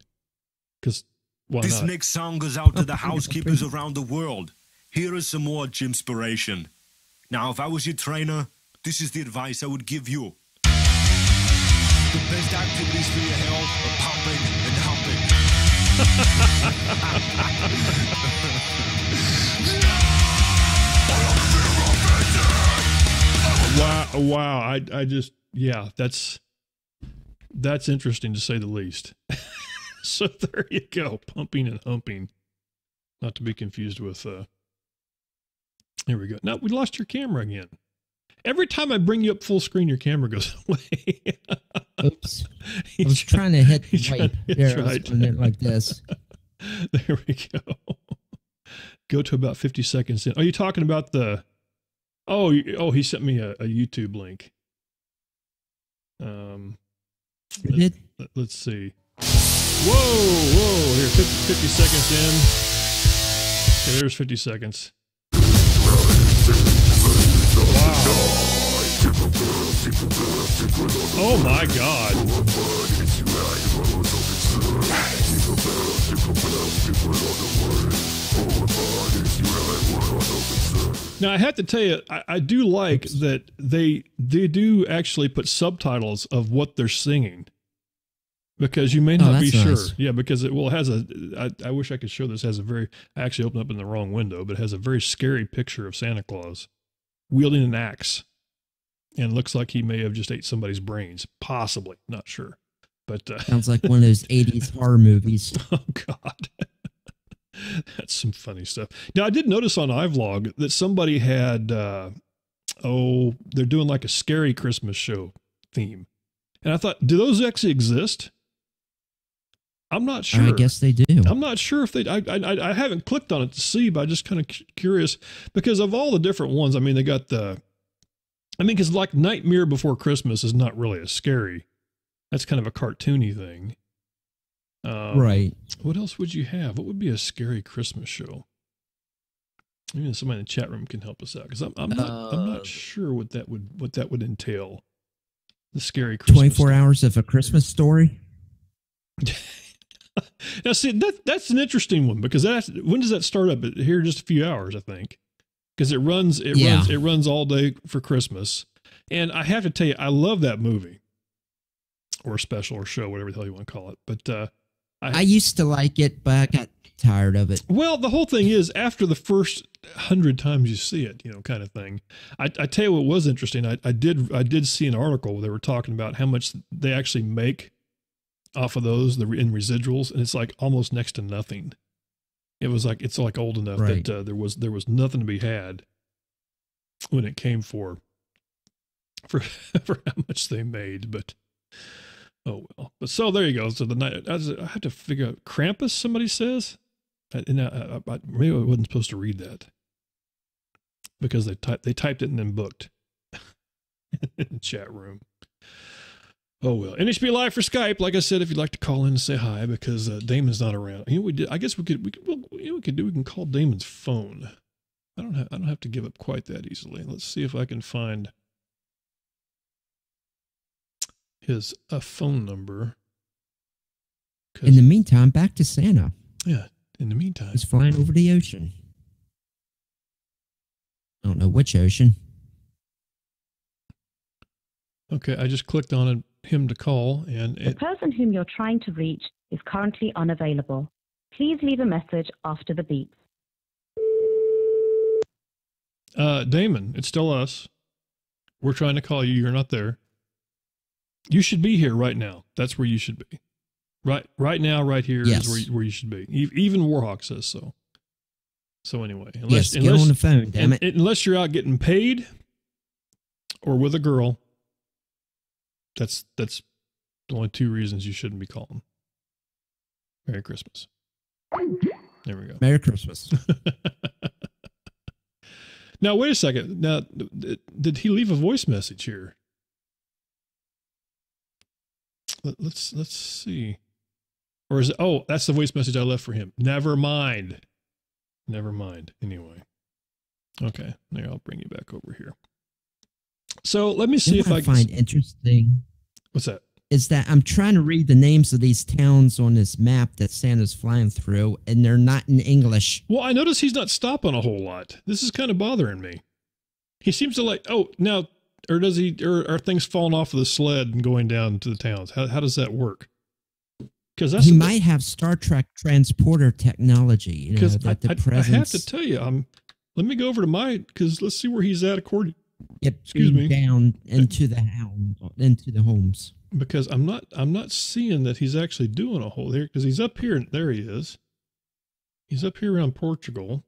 Because why This not? next song goes out to the housekeepers around the world. Here is some more Jimspiration. Now, if I was your trainer, this is the advice I would give you. The best activities for your health are pumping and humping. Wow. I just, yeah, that's interesting to say the least. So there you go. Pumping and humping. Not to be confused with, here we go. Now we lost your camera again. Every time I bring you up full screen, your camera goes away. Oops. I was trying to hit the wipe. There, right. I was doing it like this. There we go. Go to about 50 seconds in. Are you talking about the... Oh, he sent me a YouTube link. Let's see. Whoa. Here, 50 seconds in. Okay, there's 50 seconds. Wow. Oh my God. Now I have to tell you, I do like that they do actually put subtitles of what they're singing, because you may not be sure. Nice. Yeah, because it has I wish I could show this. It has a very, I actually opened up in the wrong window, but it has a very scary picture of Santa Claus wielding an axe, and looks like he may have just ate somebody's brains, possibly, not sure. But sounds like one of those 80s horror movies. Oh God. That's some funny stuff. Now I did notice on iVlog that somebody had, they're doing like a scary Christmas show theme. And I thought, do those actually exist? I'm not sure. I guess they do. I'm not sure if they, I haven't clicked on it to see, but I'm just kind of curious because of all the different ones. I mean, they got because like Nightmare Before Christmas is not really a scary. That's kind of a cartoony thing. Right. What else would you have? What would be a scary Christmas show? Maybe somebody in the chat room can help us out, because I'm not sure what that would entail. The scary Christmas 24 hours of A Christmas Story. Now see, that's an interesting one, because when does that start up? Here in just a few hours, I think, because it runs all day for Christmas. And I have to tell you, I love that movie, or special, or show, whatever the hell you want to call it. But I used to like it, but I got tired of it. Well, the whole thing is, after the first 100 times you see it, kind of thing. I tell you what was interesting. I did see an article where they were talking about how much they actually make off of those in residuals, and it's like almost next to nothing. It's like old enough that there was nothing to be had when it came for how much they made, but. Oh, well. But so there you go. So the night, I have to figure out Krampus, somebody says. Maybe I wasn't supposed to read that, because they typed it and then booked in the chat room. Oh, well. NHB Live for Skype. Like I said, if you'd like to call in and say hi, because Damon's not around. I guess we can call Damon's phone. I don't have to give up quite that easily. Let's see if I can find his phone number. In the meantime, back to Santa. Yeah, in the meantime. He's flying over the ocean. I don't know which ocean. Okay, I just clicked on him to call, and the person whom you're trying to reach is currently unavailable. Please leave a message after the beep. Damon, it's still us. We're trying to call you. You're not there. You should be here right now. That's where you should be. Right now, right here is where you should be. Even Warhawk says so. So anyway, get on the phone, damn it. Unless you're out getting paid or with a girl, that's the only two reasons you shouldn't be calling. Merry Christmas. There we go. Merry Christmas. Now, wait a second. Now, did he leave a voice message here? Let's see. Or is it, that's the voice message I left for him. Never mind. Anyway. Okay. Now I'll bring you back over here. So let me see if I can find interesting. What's that? Is that I'm trying to read the names of these towns on this map that Santa's flying through, and they're not in English. Well, I notice he's not stopping a whole lot. This is kind of bothering me. He seems to now, or are things falling off of the sled and going down to the towns? How does that work? Because he might have Star Trek transporter technology. Because I have to tell you, let me go over to because let's see where he's at according. Excuse me. Down into the homes. Because I'm not seeing that he's actually doing a whole there, because he's up here. There he is. He's up here around Portugal.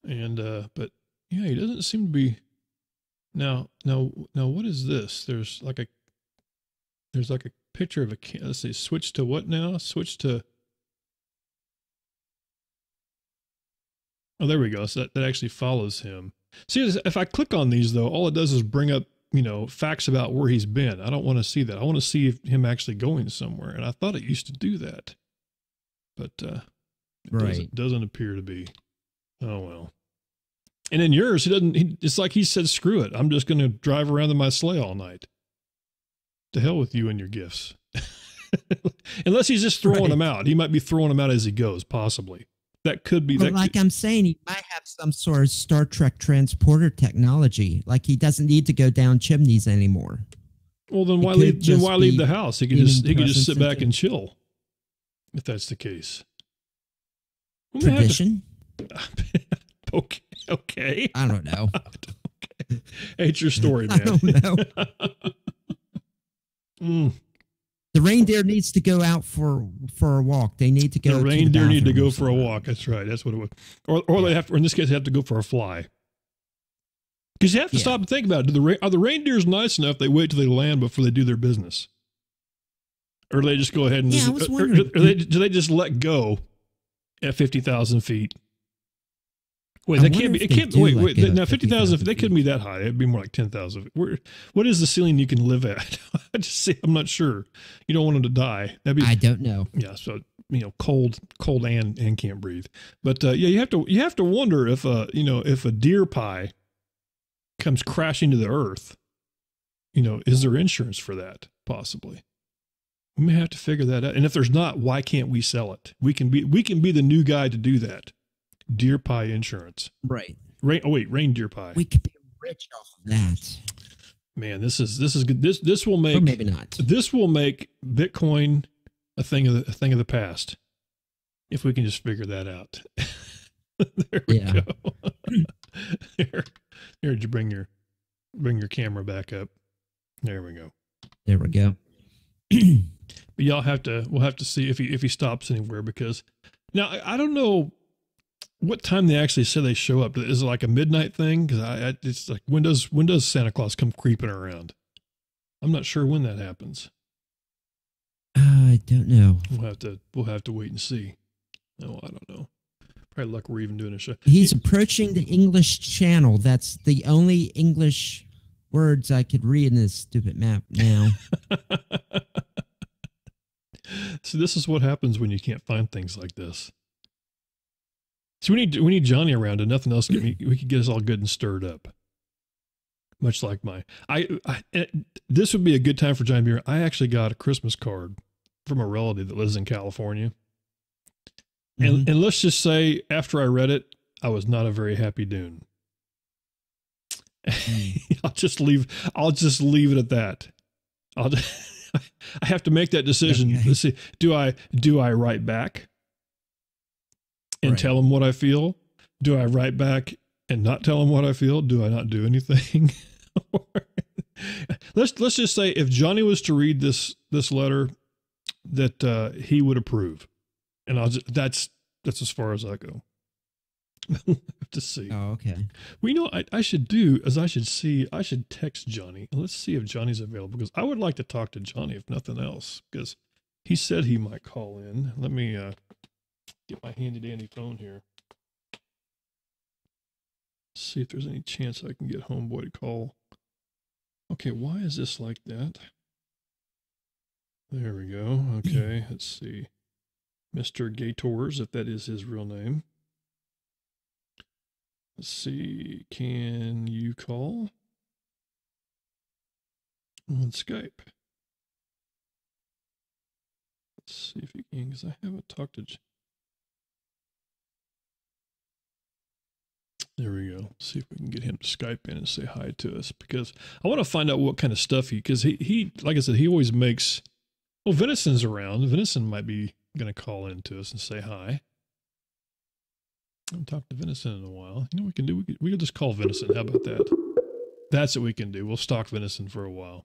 And but yeah, he doesn't seem to be. Now, what is this? There's like a picture of a. Let's see. Switch to what now? Switch to. Oh, there we go. So that actually follows him. See, if I click on these though, all it does is bring up, facts about where he's been. I don't want to see that. I want to see him actually going somewhere. And I thought it used to do that, but it doesn't appear to be. Oh well. And in yours, it's like he said, screw it. I'm just going to drive around in my sleigh all night. To hell with you and your gifts. Unless he's just throwing them out. He might be throwing them out as he goes, possibly. That could be. I'm saying, he might have some sort of Star Trek transporter technology. Like he doesn't need to go down chimneys anymore. Well, then why leave the house? He could just sit back and chill. If that's the case. Tradition. Okay. I don't know. Okay. Hey, it's your story, man. I don't know. The reindeer needs to go out for a walk. They need to go. The reindeer need to go for a walk. That's right. That's what it was. Or they have to, or in this case, they have to go for a fly. Because you have to stop and think about it. Are the reindeers nice enough they wait till they land before they do their business? Or do they just go ahead and do they just let go at 50,000 feet? Wait, that can't be. It can't. Wait. Now 50,000. They couldn't be that high. It'd be more like 10,000. What is the ceiling you can live at? I'm not sure. You don't want them to die. I don't know. Yeah. So cold and can't breathe. But yeah, you have to wonder if if a deer pie comes crashing to the earth, is there insurance for that? Possibly. We may have to figure that out. And if there's not, why can't we sell it? We can be the new guy to do that. Deer pie insurance. Right. Reindeer pie. We could be rich off of that. Man, this is good. This will make, or maybe not. This will make Bitcoin a thing of the past. If we can just figure that out. There we go. Here, did you bring your camera back up? There we go. There we go. But we'll have to see if he stops anywhere, because now I don't know what time they actually say they show up. Is it like a midnight thing? Because it's like when does Santa Claus come creeping around? I'm not sure when that happens. I don't know. We'll have to wait and see. No, I don't know. Probably luck we're even doing a show. He's approaching the English Channel. That's the only English words I could read in this stupid map now. See, this is what happens when you can't find things like this. So we need Johnny around, and nothing else. We could get us all good and stirred up. Much like this would be a good time for Johnny Beer. I actually got a Christmas card from a relative that lives in California. And let's just say, after I read it, I was not a very happy Dune. I'll just leave it at that. I have to make that decision. Okay. Let's see. Do I write back and tell him what I feel? Do I write back and not tell him what I feel? Do I not do anything? Let's just say, if Johnny was to read this letter, that he would approve, and that's as far as I go. We'll have to see. Oh, okay. Well, I should text Johnny, and let's see if Johnny's available, because I would like to talk to Johnny, if nothing else, because he said he might call in. Let me get my handy dandy phone here. See if there's any chance I can get Homeboy to call. Okay, why is this like that? There we go. Okay, let's see. Mr. Gators, if that is his real name. Let's see. Can you call on Skype? Let's see if you can, because I haven't talked to... There we go. See if we can get him to Skype in and say hi to us, because I want to find out what kind of stuff because he like I said, he always makes Well, Venison's around. Venison might be going to call in to us and say hi. I haven't talked to Venison in a while. You know what we can do? We can just call Venison. How about that? That's what we can do. We'll stalk Venison for a while.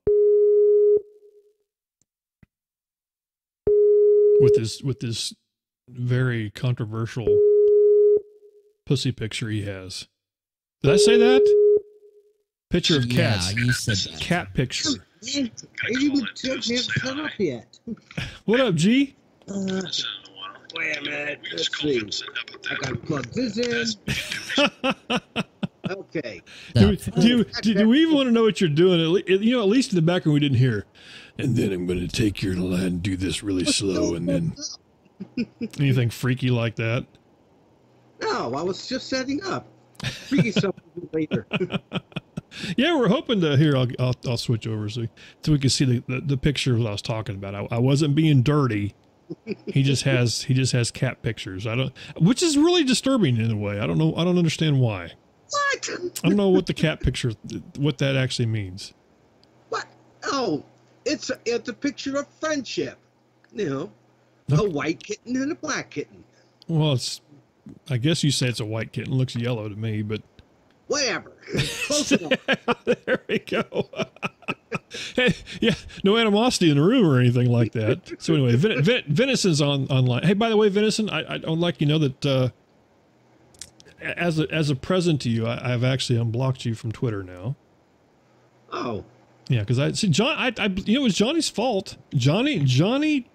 With this very controversial pussy picture he has. Did I say that? Picture of cats. Yeah, you said that. Cat picture. You haven't come up yet. What up, G? Wait a minute. Let's see. I gotta plug this in. Okay. Do we even want to know what you're doing? You know, at least in the background we didn't hear. And then I'm going to take your line and do this really slow, and then anything freaky like that. No, I was just setting up. Freaky something later. Yeah, we're hoping to. Here, I'll switch over so we can see the picture that I was talking about. I wasn't being dirty. He just has cat pictures. Which is really disturbing in a way. I don't know. I don't understand why. What? I don't know what the cat picture, what that actually means. What? Oh, it's a picture of friendship. You know, a white kitten and a black kitten. Well, I guess you say it's a white kitten. It looks yellow to me, but whatever. Close enough. There we go. Hey, yeah, no animosity in the room or anything like that. So anyway, Venison's online. Hey, by the way, Venison, I would like you to know that as a present to you, I've actually unblocked you from Twitter now. Oh. Yeah, because I see John. It was Johnny's fault. Johnny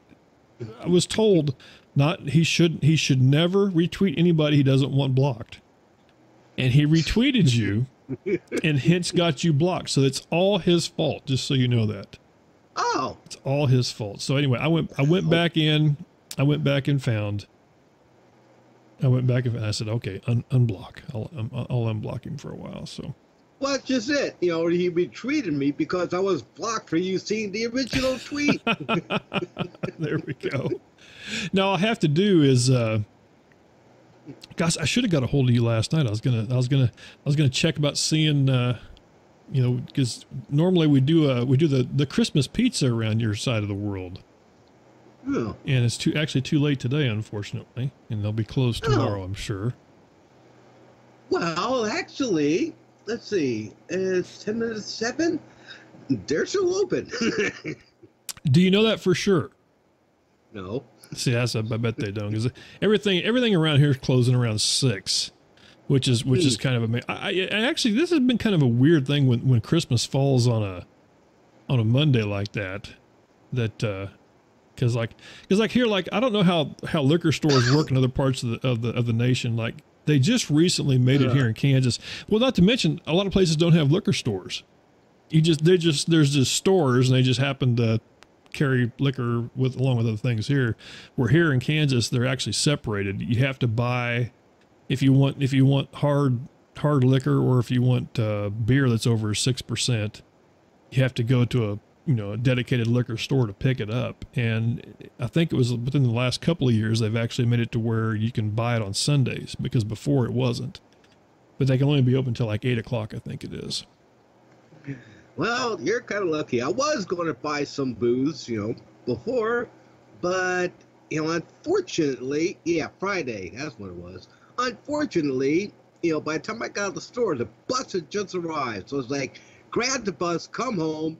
was told he should never retweet anybody he doesn't want blocked, and he retweeted you. And hence got you blocked. So it's all his fault, just so you know that. Oh. It's all his fault. So anyway, I went back in. I went back and I said, okay, unblock. I'll unblock him for a while. So. Well, that's just it. You know, he retweeted me because I was blocked for you seeing the original tweet. There we go. Now all I have to do is gosh, I should have got a hold of you last night. I was gonna check about seeing, because normally we do the Christmas pizza around your side of the world. Oh. And it's actually too late today, unfortunately, and they'll be closed tomorrow, I'm sure. Well, actually, let's see, it's 10 minutes to 7. They're still open. Do you know that for sure? No. See, I bet they don't, because everything around here is closing around 6, which is kind of amazing. I actually, this has been kind of a weird thing when Christmas falls on a Monday like that. Because here, like, I don't know how liquor stores work in other parts of the nation. Like, they just recently made it here in Kansas. Well, not to mention a lot of places don't have liquor stores. There's just stores, and they just happen to carry liquor along with other things here. Where here in Kansas, they're actually separated. You have to buy, if you want hard liquor, or if you want beer that's over 6%, you have to go to a dedicated liquor store to pick it up. And I think it was within the last couple of years they've actually made it to where you can buy it on Sundays, because before it wasn't. But they can only be open till like 8 o'clock, I think it is. Well, you're kind of lucky. I was going to buy some booze, before, but, unfortunately, Friday, that's what it was. Unfortunately, by the time I got out of the store, the bus had just arrived. So it's like, grab the bus, come home,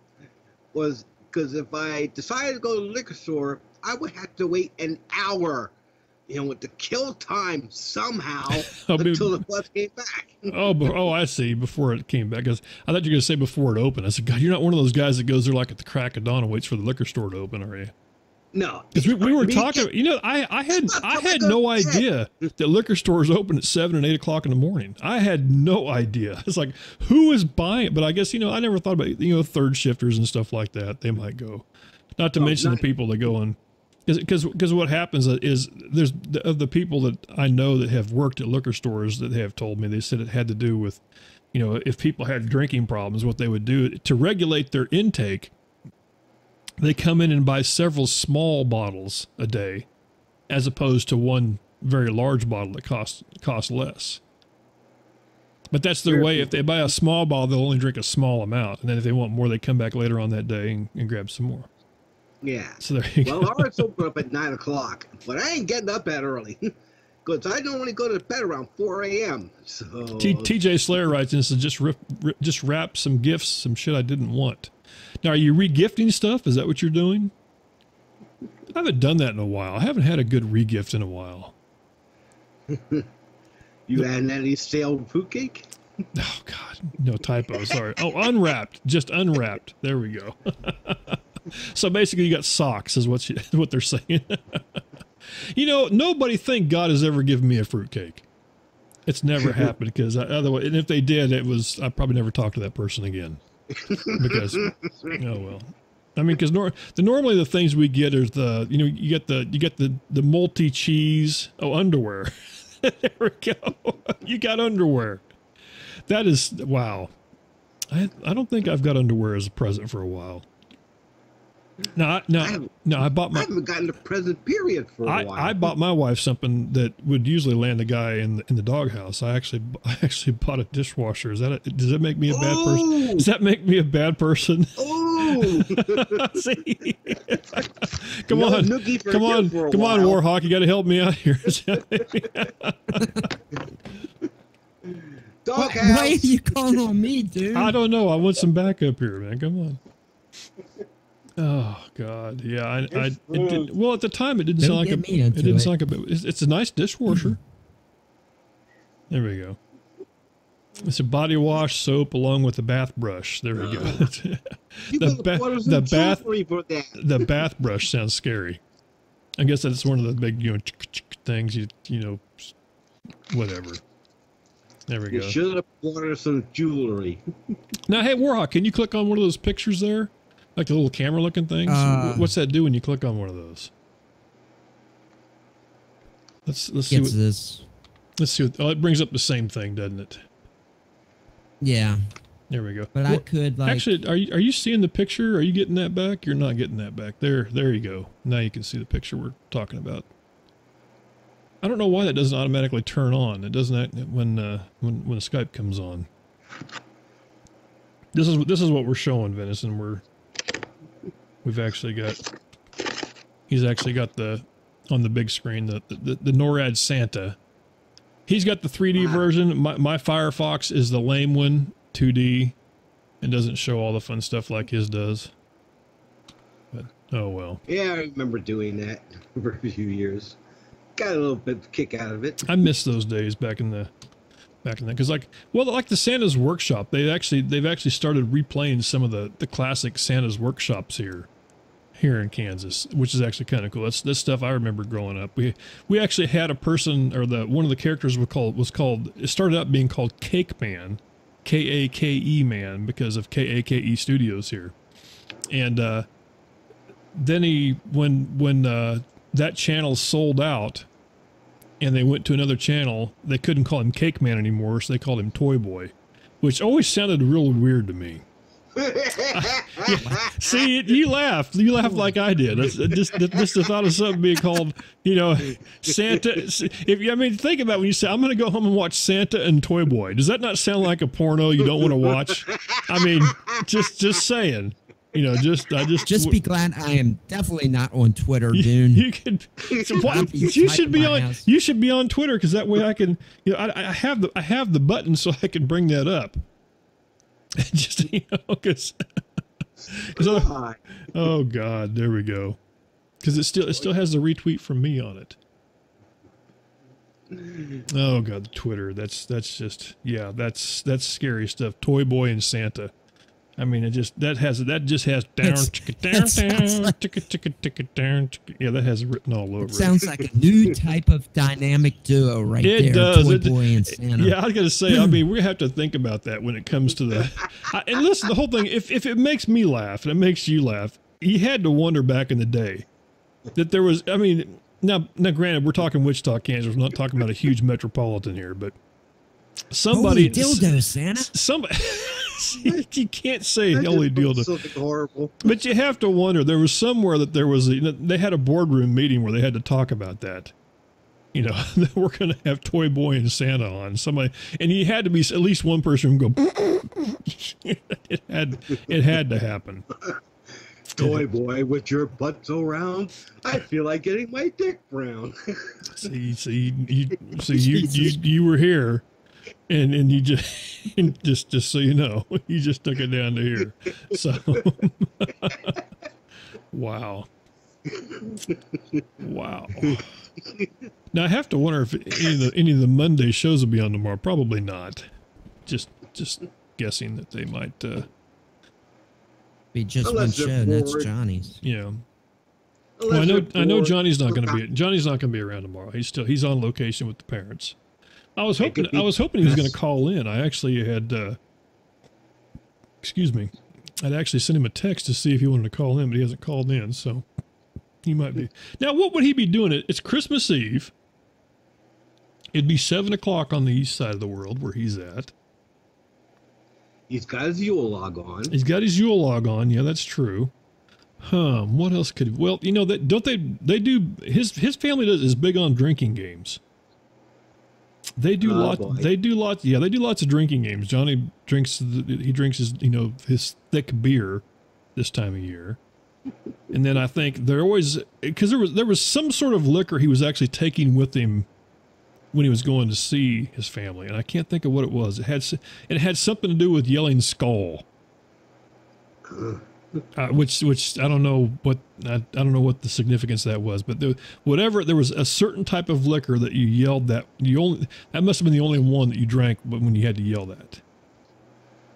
because if I decided to go to the liquor store, I would have to wait an hour, to kill time somehow until the bus came back. Oh, I see. Before it came back, because I thought you were going to say before it opened. I said, God, you're not one of those guys that goes there like at the crack of dawn and waits for the liquor store to open, are you? No, because we were talking. I had no idea that liquor stores open at 7 and 8 o'clock in the morning. I had no idea. It's like, who is buying it? But I guess I never thought about third shifters and stuff like that. They might go. Not to mention the people that go on. Because what happens is there's of the people that I know that have worked at liquor stores that have told me, they said it had to do with, if people had drinking problems, what they would do to regulate their intake. They come in and buy several small bottles a day, as opposed to one very large bottle that costs less. But that's their way. If they buy a small bottle, they'll only drink a small amount, and then if they want more, they come back later on that day and grab some more. Yeah. So there you well, go. ours open up at 9 o'clock, but I ain't getting up that early because I normally go to bed around 4 a.m. So TJ Slayer writes in, says just wrap some gifts, some shit I didn't want. Now, are you re-gifting stuff? Is that what you're doing? I haven't done that in a while. I haven't had a good re-gift in a while. You had any stale fruitcake? Oh God, no typo. Sorry. Oh, unwrapped, just unwrapped. There we go. So basically, you got socks, is what they're saying. You know, nobody, thank God, has ever given me a fruitcake. It's never happened because otherwise, and if they did, I probably never talked to that person again. Because, oh well. I mean, because normally the things we get is you get the multi cheese. Oh, underwear. There we go. You got underwear. That is, wow. I don't think I've got underwear as a present for a while. No, I bought my. I haven't gotten a present period for a while. I bought my wife something that would usually land a guy in the doghouse. I actually bought a dishwasher. Does that make me a bad person? Does that make me a bad person? Oh, see, come on, Warhawk, you got to help me out here. Why are you calling on me, dude? I don't know. I want some backup here, man. Come on. Oh God, yeah. Well, at the time, it didn't sound like it's a nice dishwasher. There we go. It's a body wash, soap, along with a bath brush. There we go. The bath brush sounds scary. I guess that's one of the big things. You know, whatever. There we go. You should have bought her some jewelry. Now, hey Warhawk, can you click on one of those pictures there? Like the little camera looking things? What's that do when you click on one of those? Let's see what this. Let's see what, it brings up the same thing, doesn't it? Yeah. There we go. But I could like actually, are you seeing the picture? Are you getting that back? You're not getting that back. There you go. Now you can see the picture we're talking about. I don't know why that doesn't automatically turn on. It doesn't when Skype comes on. This is what we're showing, Venison. He's actually got on the big screen the NORAD Santa. He's got the 3D version. My Firefox is the lame one, 2D, and doesn't show all the fun stuff like his does. But oh well. Yeah, I remember doing that for a few years. Got a little bit of kick out of it. I miss those days back in the because like the Santa's Workshop, they've actually started replaying some of the classic Santa's Workshops here in Kansas, which is actually kind of cool. That's stuff I remember growing up. We actually had a person, or one of the characters was called. It started out being called Cake Man, K-A-K-E Man, because of K-A-K-E Studios here, and then when that channel sold out, and they went to another channel, they couldn't call him Cake Man anymore, so they called him Toy Boy, which always sounded real weird to me. See, you laughed like I did. Just the thought of something being called, Santa. Think about when you say, I'm going to go home and watch Santa and Toy Boy. Does that not sound like a porno you don't want to watch? I mean, just saying. Just be glad I am definitely not on Twitter, Dune. You should be on Twitter, because that way I can, I have the button so I can bring that up. Just because oh God, there we go. Because it still has the retweet from me on it. Oh God, Twitter. That's just that's scary stuff. Toy Boy and Santa. I mean, that just has down. Yeah, that has it written all over it. Sounds like a new type of dynamic duo right there. It does. Toy Boy and Santa. Yeah, I was going to say, I mean, we have to think about that when it comes to the... and listen, the whole thing, if it makes me laugh and it makes you laugh, you had to wonder back in the day that there was... I mean, now granted, we're talking Wichita, Kansas. We're not talking about a huge metropolitan here, but somebody... Holy dildo, Santa. Somebody... You can't say holy dildo. Something horrible. But you have to wonder. There was somewhere that there was they had a boardroom meeting where they had to talk about that. That we're going to have Toy Boy and Santa on. Somebody, and you had to be at least one person who go. It had to happen. Toy boy with your butt so round, I feel like getting my dick brown. you were here, and you just so you know, you just took it down to here. So, wow. Now I have to wonder if any of the Monday shows will be on tomorrow. Probably not. Just guessing that they might. Be just one show, and that's Johnny's. Yeah. Well, I know Johnny's not going to be around tomorrow. He's on location with the parents. I was hoping he was going to call in. I actually had excuse me. I'd actually sent him a text to see if he wanted to call in, but he hasn't called in, so he might be. Now, what would he be doing? It's Christmas Eve. It'd be 7 o'clock on the east side of the world where he's at. He's got his Yule log on. Yeah, that's true. What else could? Well, that don't they do his family is big on drinking games. They do lots. Boy. They do lots. Yeah, they do lots of drinking games. Johnny drinks his his thick beer this time of year, and then I think they're always because there was some sort of liquor he was actually taking with him when he was going to see his family, and I can't think of what it was. It had something to do with yelling skull. Which I don't know what I don't know what the significance of that was, but there was a certain type of liquor that you yelled that must have been the only one that you drank, but when you had to yell that.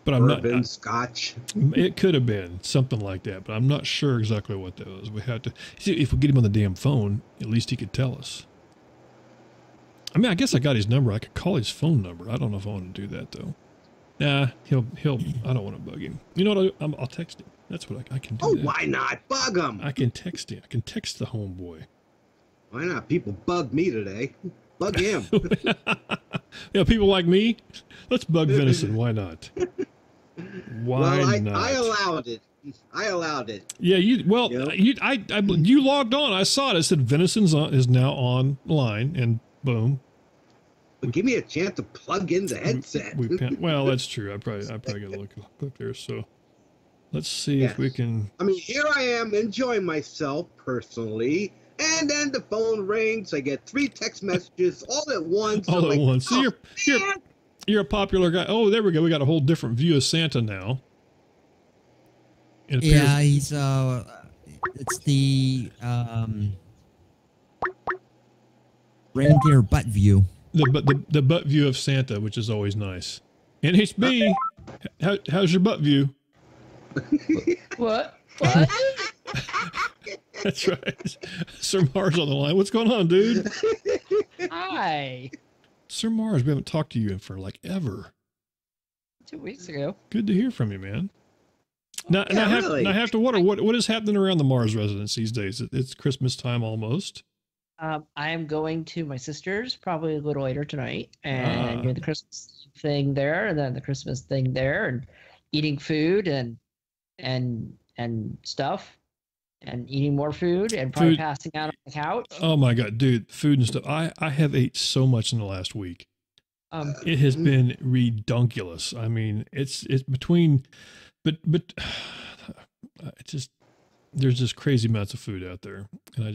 But Bourbon, Scotch. It could have been something like that, but I'm not sure exactly what that was. We had to see if we get him on the damn phone. At least he could tell us. I mean, I guess I got his number. I could call his phone number. I don't know if I want to do that though. Nah, he'll. I don't want to bug him. You know what? I'll text him. That's what I can do. Oh, that. Why not bug him? I can text him. I can text the homeboy. Why not? People bug me today. Bug him. Yeah, people like me. Let's bug Venison. Why not? Why not? I allowed it. Yeah, you logged on. I saw it. It said Venison's is now online, and boom. But give me a chance to plug in the headset. Well, that's true. I probably got to look there. So let's see if we can. I mean, here I am enjoying myself personally, and then the phone rings. I get 3 text messages all at once. All at once. So you're a popular guy. Oh, there we go. We got a whole different view of Santa now. Yeah, he's it's the reindeer butt view. The butt view of Santa, which is always nice. NHB, how's your butt view? What? That's right. Sir Mars on the line. What's going on, dude? Hi. Sir Mars, we haven't talked to you for like ever. 2 weeks ago. Good to hear from you, man. Now I have to wonder what is happening around the Mars residence these days. It's Christmas time almost. I am going to my sister's probably a little later tonight, and doing the Christmas thing there, and then the Christmas thing there, and eating food and stuff, and eating more food, and probably passing out on the couch. Oh my God, dude, food and stuff. I have ate so much in the last week. It has been redunculous. I mean, it's between, but it's just there's just crazy amounts of food out there, and I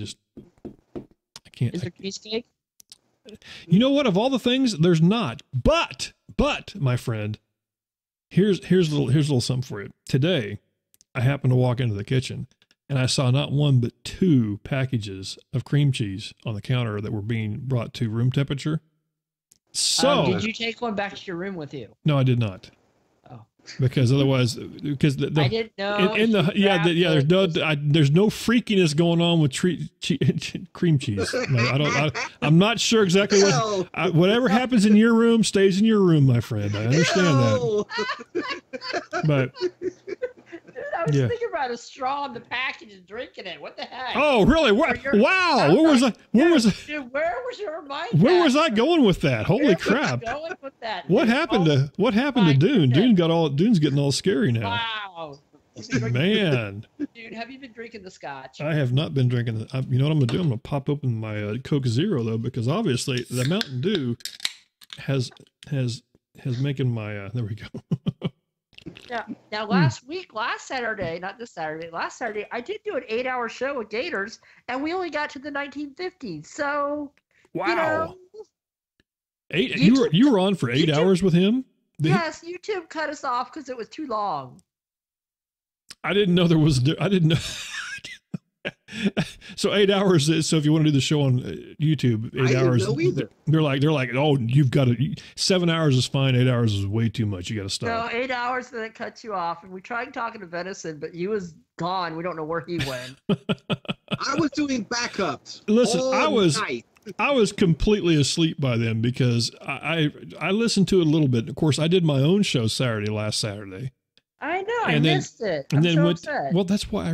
can't. Is there cheesecake? You know what? Of all the things, there's not. But my friend, here's a little something for you. Today, I happened to walk into the kitchen and I saw not one but 2 packages of cream cheese on the counter that were being brought to room temperature. So, did you take one back to your room with you? No, I did not. Because otherwise, I didn't know. There's no freakiness going on with cream cheese. I'm not sure exactly whatever happens in your room stays in your room, my friend. I understand that. But I was thinking about a straw in the package and drinking it. What the heck? Oh, really? Wow! Where was I? Dude, where was your mind? Where was I going with that? Holy crap! Going with that? What happened to Dune? Dune's getting all scary now. Wow. Man. Dude, have you been drinking the scotch? I have not been drinking. You know what I'm gonna do? I'm gonna pop open my Coke Zero though, because obviously the Mountain Dew has making my. There we go. Now last Saturday, not this Saturday, last Saturday, I did do an 8-hour show with Gators, and we only got to the 1950s. So, wow. You were on for 8 hours with him? Yes, YouTube cut us off because it was too long. I didn't know there was. I didn't know. So 8 hours. So if you want to do the show on YouTube, 8 hours. I didn't know either. They're like, oh, you've got to. 7 hours is fine. 8 hours is way too much. You got to stop. No, 8 hours, then it cuts you off. And we tried talking to Venison, but he was gone. We don't know where he went. I was doing backups. Listen, night. I was completely asleep by then because I listened to it a little bit. Of course, I did my own show last Saturday. I know, I missed it. And then upset. Well, that's why I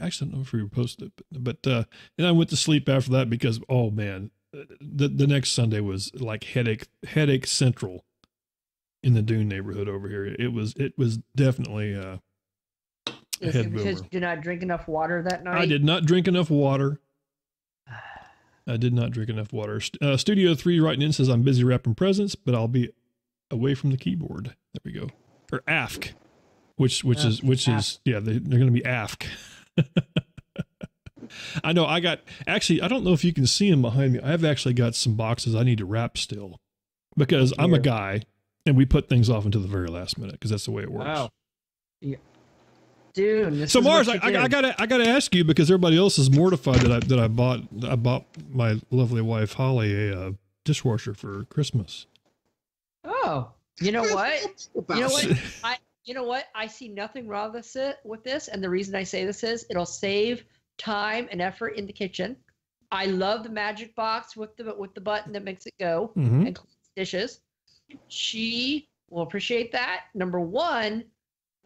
actually don't know if we reposted it, but and I went to sleep after that because, oh man, the next Sunday was like headache central in the Dune neighborhood over here. It was definitely a head boomer. Because you did not drink enough water that night? I did not drink enough water. Studio 3 writing in says, I'm busy wrapping presents, but I'll be away from the keyboard. There we go. Or AFK, which is they're going to be AFK. I know I don't know if you can see them behind me. I've actually got some boxes I need to wrap still because I'm a guy and we put things off until the very last minute because that's the way it works. Wow. Yeah. Dude, so Mars, I gotta ask you because everybody else is mortified that I bought my lovely wife Holly a dishwasher for Christmas. Oh, you know what? You know what? I see nothing wrong with this, and the reason I say this is it'll save time and effort in the kitchen. I love the magic box with the button that makes it go and cleans dishes. She will appreciate that. Number one.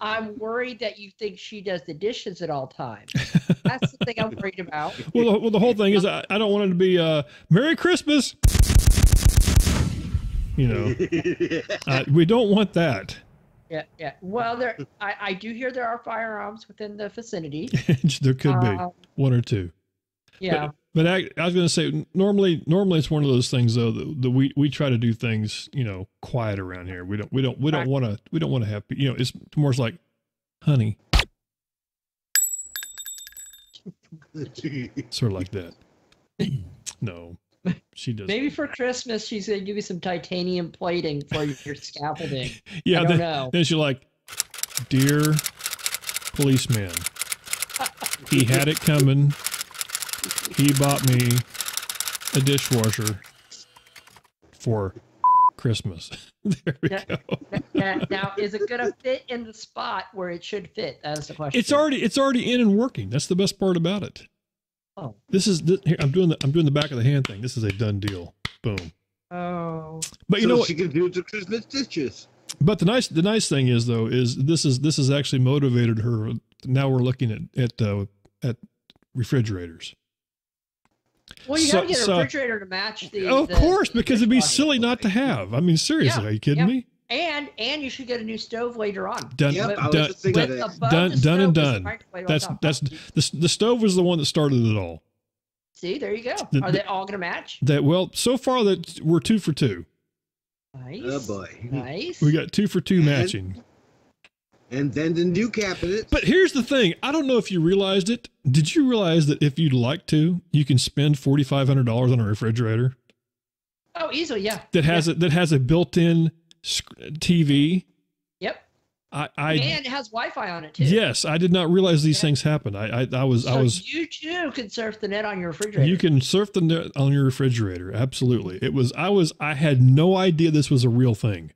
I'm worried that you think she does the dishes at all times. That's the thing I'm worried about. Well, the whole thing is I don't want it to be Merry Christmas. You know, we don't want that. Yeah. Well, I do hear there are firearms within the vicinity. There could be one or two. Yeah. But I was going to say, normally it's one of those things though that we try to do things, you know, quiet around here. We don't want to have, you know, it's more like, honey, sort of like that. No, she doesn't. Maybe for Christmas she's going to give you some titanium plating for your scaffolding. Yeah, I don't know. Then she's like, dear policeman, he had it coming. He bought me a dishwasher for Christmas. There we go. Now, is it going to fit in the spot where it should fit? That's the question. It's already in and working. That's the best part about it. Oh, here, I'm doing the back of the hand thing. This is a done deal. Boom. Oh, but you know what? She can do the Christmas dishes. But the nice thing is though is this has actually motivated her. Now we're looking at refrigerators. Well, you gotta get a refrigerator to match the. Of course, because it'd be silly not to have. I mean, seriously, are you kidding me? And you should get a new stove later on. Done and done. That's the stove was the one that started it all. See, there you go. Are they all going to match? So far that we're 2 for 2. Nice. Oh boy. Nice. We got 2 for 2 matching. And then the new cabinet. But here's the thing. I don't know if you realized it. Did you realize that if you'd like to, you can spend $4,500 on a refrigerator? Oh, easily, yeah. That has a built-in TV. Yep. And it has Wi-Fi on it too. Yes, I did not realize these things happen. I was. You too can surf the net on your refrigerator. You can surf the net on your refrigerator. Absolutely. I had no idea this was a real thing.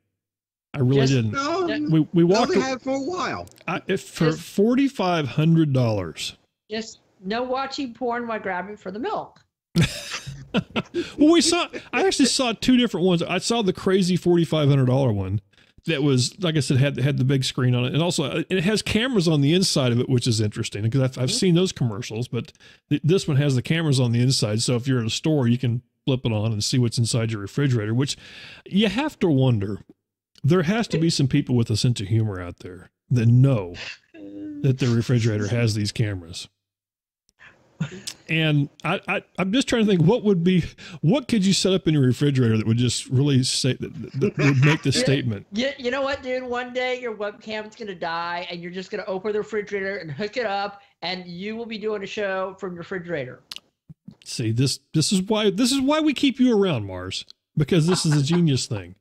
I really didn't. No, we walked. They had for a while. For $4,500. Just no watching porn while grabbing for the milk. Well, I actually saw 2 different ones. I saw the crazy $4,500 one that was, like I said, had the big screen on it. And also it has cameras on the inside of it, which is interesting because I've seen those commercials, but this one has the cameras on the inside. So if you're at a store, you can flip it on and see what's inside your refrigerator, which you have to wonder. There has to be some people with a sense of humor out there that know that their refrigerator has these cameras. And I'm just trying to think what could you set up in your refrigerator that would just really say that would make the statement. You know what, dude? One day your webcam's gonna die, and you're just gonna open the refrigerator and hook it up, and you will be doing a show from your refrigerator. See, this is why we keep you around, Mars, because this is a genius thing.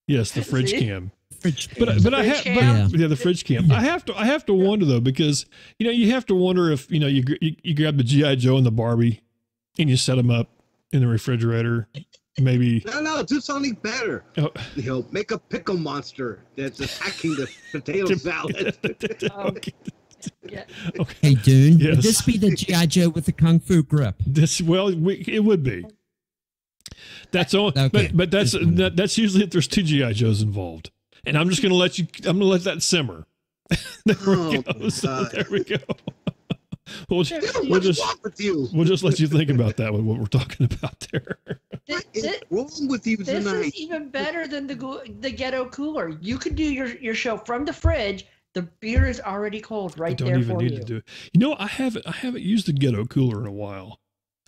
Yes, the fridge cam. The fridge cam. I have to wonder though, because you have to wonder if you grab the G.I. Joe and the Barbie and you set them up in the refrigerator. Maybe no, do something better. Oh. Make a pickle monster that's attacking the potato salad. Okay. Yeah. Okay. Hey, Dune, Yes. would this be the G.I. Joe with the Kung Fu grip? It would be. That's all. Okay. But that's usually if there's two G.I. Joes involved. And I'm just going to let that simmer. There we go. So there we go. We'll just let you think about that with what we're talking about there. What is wrong with you tonight? This is even better than the ghetto cooler. You could do your show from the fridge. The beer is already cold right there for you. I don't even need to do it. I haven't used the ghetto cooler in a while.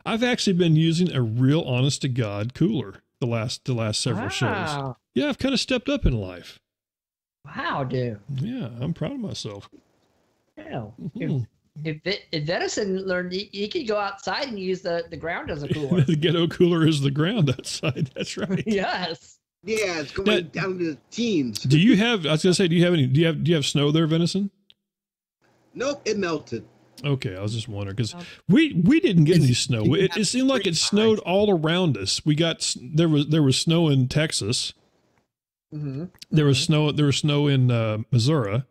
I've actually been using a real honest to God cooler the last several shows. Yeah, I've kind of stepped up in life. Wow, dude. Yeah, I'm proud of myself. Yeah. If Venison learned, he could go outside and use the ground as a cooler. The ghetto cooler is the ground outside. That's right. Yes. Yeah, it's going down to the teens. I was gonna say, do you have snow there, Venison? Nope, it melted. Okay, I was just wondering because we didn't get any snow. It seemed like it snowed all around us. There was snow in Texas. Mm-hmm. There was snow in Missouri,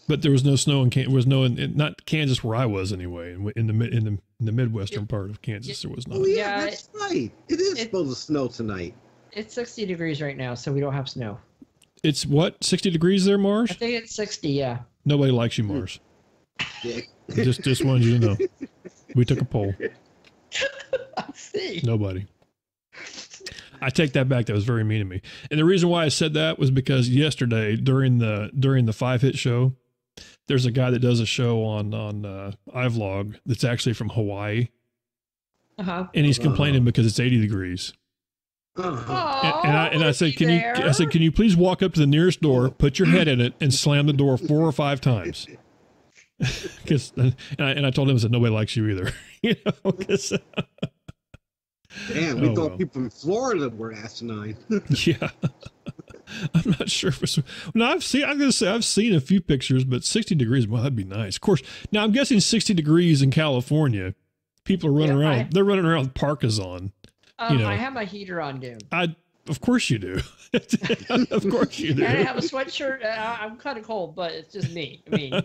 but there was no snow in not Kansas where I was anyway. In the Midwestern part of Kansas, there was not. Oh yeah, that's right. It is supposed to snow tonight. It's 60 degrees right now, so we don't have snow. It's what, 60 degrees there, Mars? I think it's 60. Yeah. Nobody likes you, Mars. Yeah. Just wanted you to know. We took a poll. I see. Nobody. I take that back. That was very mean of me. And the reason why I said that was because yesterday during the 5 Hit show, there's a guy that does a show on iVlog that's actually from Hawaii. Uh-huh. And he's complaining because it's 80 degrees. Uh-huh. And I said, can you please walk up to the nearest door, put your head in it, and slam the door 4 or 5 times? And I told him, I said, nobody likes you either. Damn, we thought people from Florida were asinine. Yeah. I'm not sure if it's. No, I've seen a few pictures, but 60 degrees, well, that'd be nice. Of course, now I'm guessing 60 degrees in California, people are running around. They're running around with parkas on. I have my heater on, dude. Of course you do. Of course you do. And I have a sweatshirt. I'm kind of cold, but it's just me. I mean,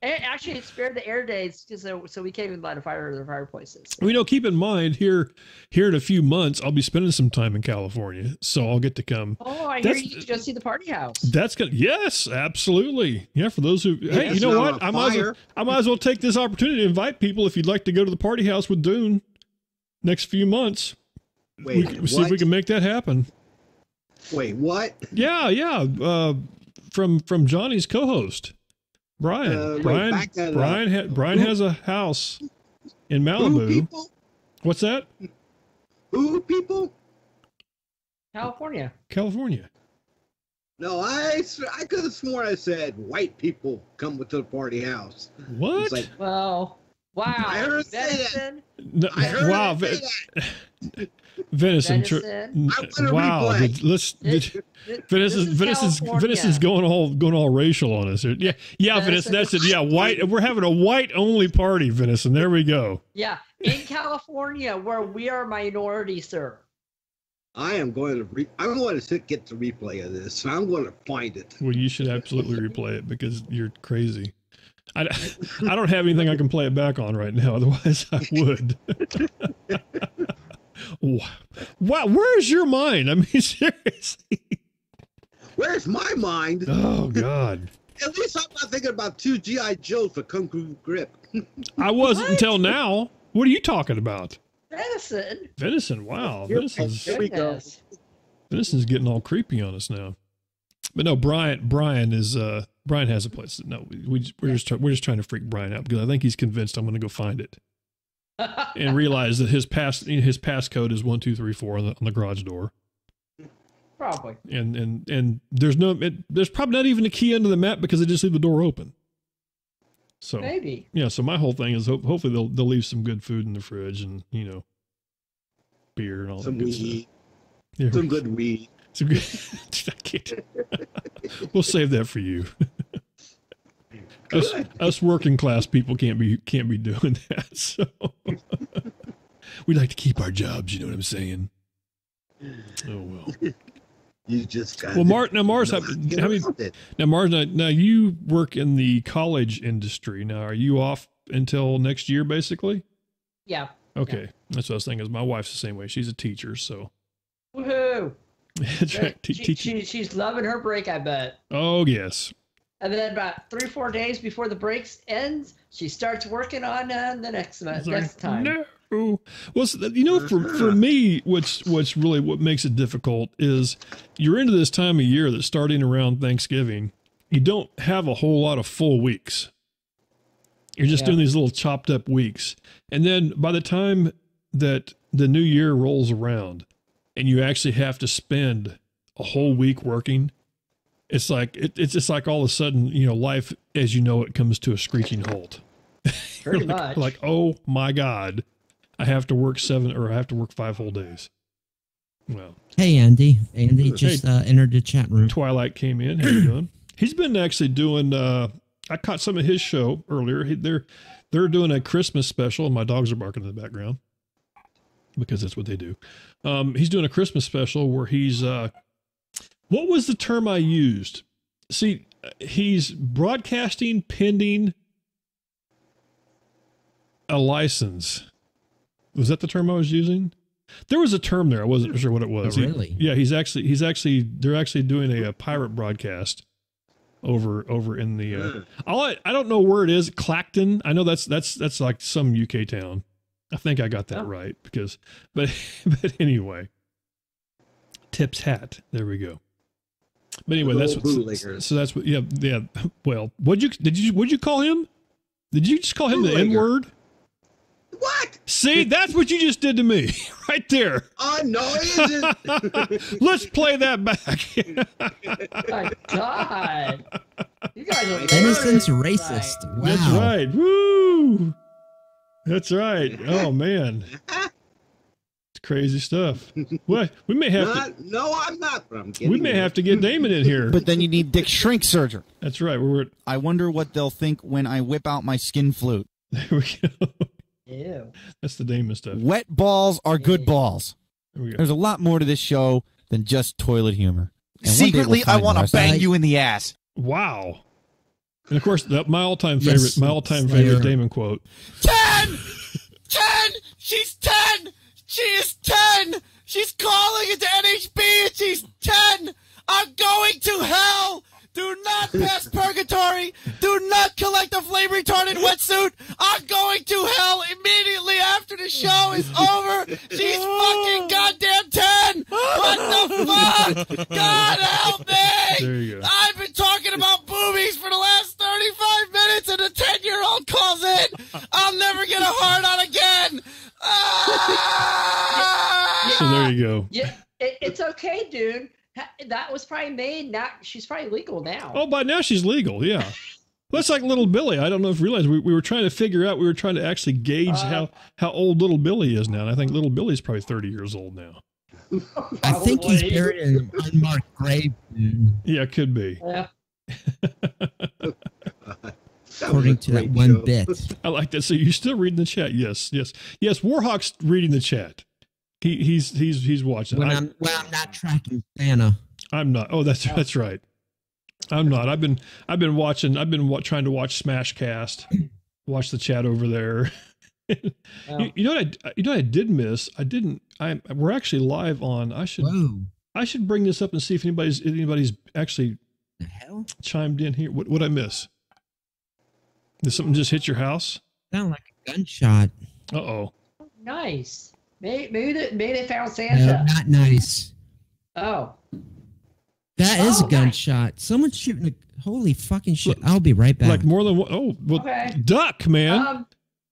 actually, it spared the air days so we can't even light a fire in the fireplaces. Keep in mind here in a few months, I'll be spending some time in California, so I'll get to come. Oh, I hear you get to go see the party house. That's good. Yes, absolutely. Yeah, for those who, hey, you know what? I might as well take this opportunity to invite people if you'd like to go to the party house with Dune next few months. Wait, see if we can make that happen. Wait, what? Yeah. From Johnny's co-host, Brian. Brian has a house in Malibu. Who people? What's that? Who people? California. No, I could have sworn I said white people come to the party house. What? It's like, well, wow. I heard Venison. No, wow. Venison. Wow. Venison's going all racial on us here. Yeah, Venison. That's it. Yeah, white. We're having a white only party, Venison. There we go. Yeah, in California, where we are a minority, sir. I'm going to get the replay of this. I'm going to find it. Well, you should absolutely replay it because you're crazy. I don't have anything I can play it back on right now. Otherwise, I would. Wow, where's your mind? I mean, seriously. Where's my mind? Oh, God. At least I'm not thinking about 2 G.I. Joes for Kung Fu Grip. I wasn't until now. What are you talking about? Venison, wow. Here we go. Venison's getting all creepy on us now. But no, Brian is Brian has a place. No, we're just trying to freak Brian out because I think he's convinced I'm going to go find it and realize that his passcode is 1 2 3 4 on the garage door. Probably. And there's probably not even a key under the map because they just leave the door open. So maybe. Yeah. So my whole thing is hopefully they'll leave some good food in the fridge and beer and all that good stuff. Yeah, some good weed. Some good. I can't. We'll save that for you. Us working class people can't be doing that. So we like to keep our jobs. You know what I'm saying? Oh well. You just got. Well, Mars. Now, you work in the college industry. Now, are you off until next year, basically? Yeah. Okay, yeah. That's what I was thinking. My wife's the same way. She's a teacher, so. Woohoo! That's right. She's loving her break, I bet. Oh yes. And then about 3-4 days before the break ends, she starts working on the next time. No. Well, for me, what makes it difficult is you're into this time of year that's starting around Thanksgiving. You don't have a whole lot of full weeks. You're just doing these little chopped up weeks. And then by the time that the new year rolls around and you actually have to spend a whole week working, it's like, it's just like all of a sudden, life as you know it comes to a screeching halt. Pretty much. Like, oh my God, I have to work 5 whole days. Well, hey, Andy just entered the chat room. Twilight came in. How you doing? He's been actually doing, I caught some of his show earlier. They're doing a Christmas special, and my dogs are barking in the background because that's what they do. He's doing a Christmas special where he's, what was the term I used? See, he's broadcasting pending a license. Was that the term I was using? There was a term there. I wasn't sure what it was. Oh, really? They're actually doing a pirate broadcast over in the I don't know where it is. Clacton. I know that's like some UK town. I think I got that right but anyway. Tips hat. There we go. But anyway, that's what yeah. Well, would you call him? Did you just call him the N-word? What? See, that's what you just did to me right there. Oh, no, it isn't. Let's play that back. My God. You guys are Innocent's racist. Wow. That's right. Woo. That's right. Oh, man. It's crazy stuff. What? We may have to. No, I'm not. But I'm kidding. We may have to get Damon in here. But then you need Dick Shrink Surgery. That's right. I wonder what they'll think when I whip out my skin flute. There we go. Ew. That's the Damon stuff. Wet balls are good balls. There we go. There's a lot more to this show than just toilet humor. And secretly, I want to bang you in the ass. Wow. And of course, my all-time favorite Damon quote. 10! 10! She's 10! She is 10! She's calling into NHB and she's 10! I'm going to hell! Do not pass purgatory! Do not collect a flame retardant wetsuit! I'm going to hell immediately after the show is over! She's fucking goddamn 10! What the fuck? God help me! There you go. I've been talking about boobies for the last 35 minutes and a 10-year-old calls in! I'll never get a hard-on again! So there you go. Yeah, it's okay, dude. That was probably made. Now she's probably legal now. Oh, by now she's legal. Yeah. That's like Little Billy. I don't know if you realize we were trying to figure out. We were trying to actually gauge how old Little Billy is now. And I think Little Billy's probably 30 years old now. I think he's buried in an unmarked grave. Yeah, it could be. Yeah. According to that one bit. I like that. So you're still reading the chat? Yes. Warhawk's reading the chat. He's watching. When I'm not tracking Santa. I'm not. Oh, that's right. I'm not. I've been watching. Trying to watch Smashcast. Watch the chat over there. You know what I did miss? We're actually live on. I should bring this up and see if anybody's actually the hell chimed in here. What I miss? Did something just hit your house? Sound like a gunshot. Uh-oh. Nice. Maybe they found Santa. No, not nice. Oh. That is a gunshot. Someone's shooting a holy fucking shit. I'll be right back. Like more than one. Oh, well, Okay. duck, man.